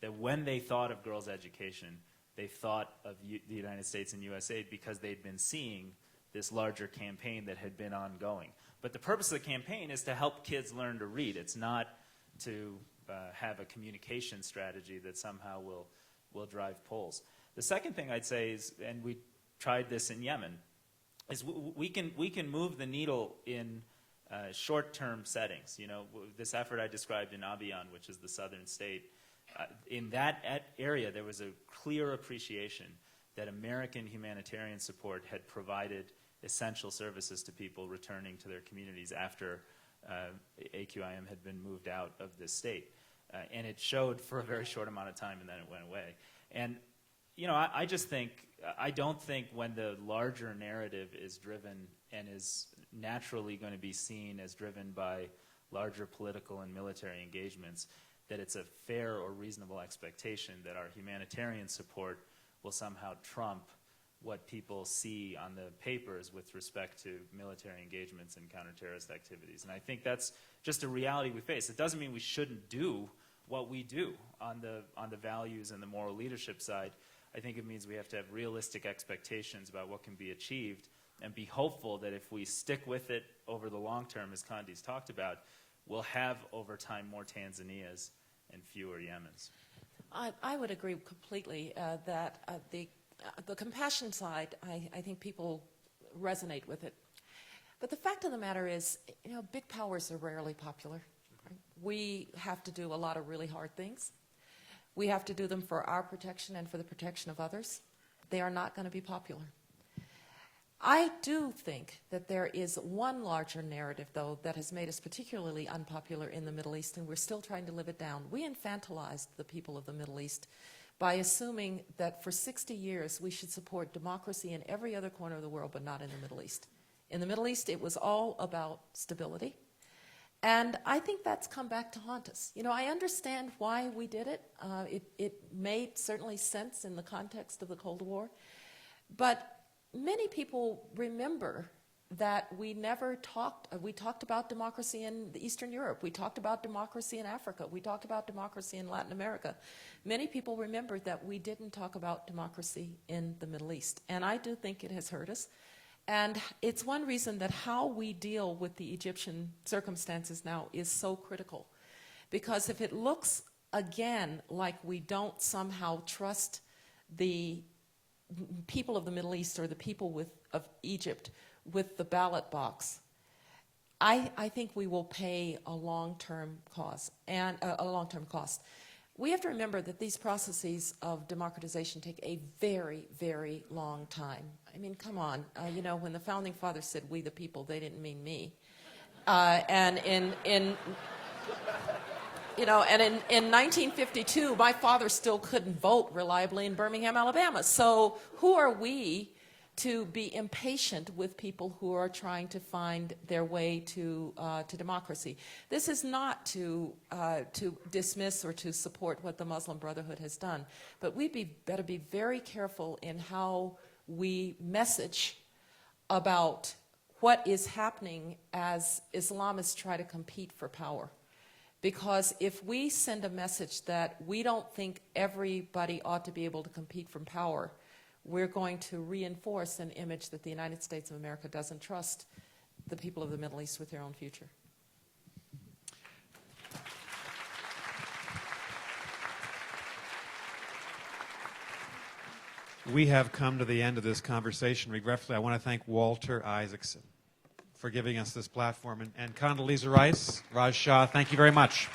that when they thought of girls' education, they thought of the United States and USAID because they'd been seeing this larger campaign that had been ongoing. But the purpose of the campaign is to help kids learn to read. It's not to have a communication strategy that somehow will drive polls. The second thing I'd say is, and we tried this in Yemen, is we can move the needle in short-term settings. This effort I described in Abyan, which is the southern state, in that area there was a clear appreciation that American humanitarian support had provided essential services to people returning to their communities after AQIM had been moved out of this state. And it showed for a very short amount of time, and then it went away. And I don't think when the larger narrative is driven and is naturally going to be seen as driven by larger political and military engagements, that it's a fair or reasonable expectation that our humanitarian support will somehow trump what people see on the papers with respect to military engagements and counterterrorist activities. And I think that's just a reality we face. It doesn't mean we shouldn't do what we do on the values and the moral leadership side. I think it means we have to have realistic expectations about what can be achieved and be hopeful that if we stick with it over the long term, as Candice talked about, we'll have over time more Tanzanias and fewer Yemens. I would agree completely that the compassion side, I think people resonate with it. But the fact of the matter is, big powers are rarely popular. Right? We have to do a lot of really hard things. We have to do them for our protection and for the protection of others. They are not going to be popular. I do think that there is one larger narrative, though, that has made us particularly unpopular in the Middle East, and we're still trying to live it down. We infantilized the people of the Middle East by assuming that for 60 years we should support democracy in every other corner of the world, but not in the Middle East. In the Middle East, it was all about stability. And I think that's come back to haunt us. I understand why we did it. It made certainly sense in the context of the Cold War. But many people remember that we never talked. We talked about democracy in Eastern Europe. We talked about democracy in Africa. We talked about democracy in Latin America. Many people remember that we didn't talk about democracy in the Middle East. And I do think it has hurt us. And it's one reason that how we deal with the Egyptian circumstances now is so critical. Because if it looks, again, like we don't somehow trust the people of the Middle East or the people of Egypt with the ballot box, I think we will pay a long-term cost. We have to remember that these processes of democratization take a very, very long time. I mean, come on. You know, when the Founding Fathers said, "we the people," they didn't mean me. And in 1952, my father still couldn't vote reliably in Birmingham, Alabama. So who are we to be impatient with people who are trying to find their way to democracy? This is not to dismiss or to support what the Muslim Brotherhood has done, but we better be very careful in how we message about what is happening as Islamists try to compete for power. Because if we send a message that we don't think everybody ought to be able to compete for power, we're going to reinforce an image that the United States of America doesn't trust the people of the Middle East with their own future. We have come to the end of this conversation. Regretfully, I want to thank Walter Isaacson for giving us this platform. And Condoleezza Rice, Raj Shah, thank you very much.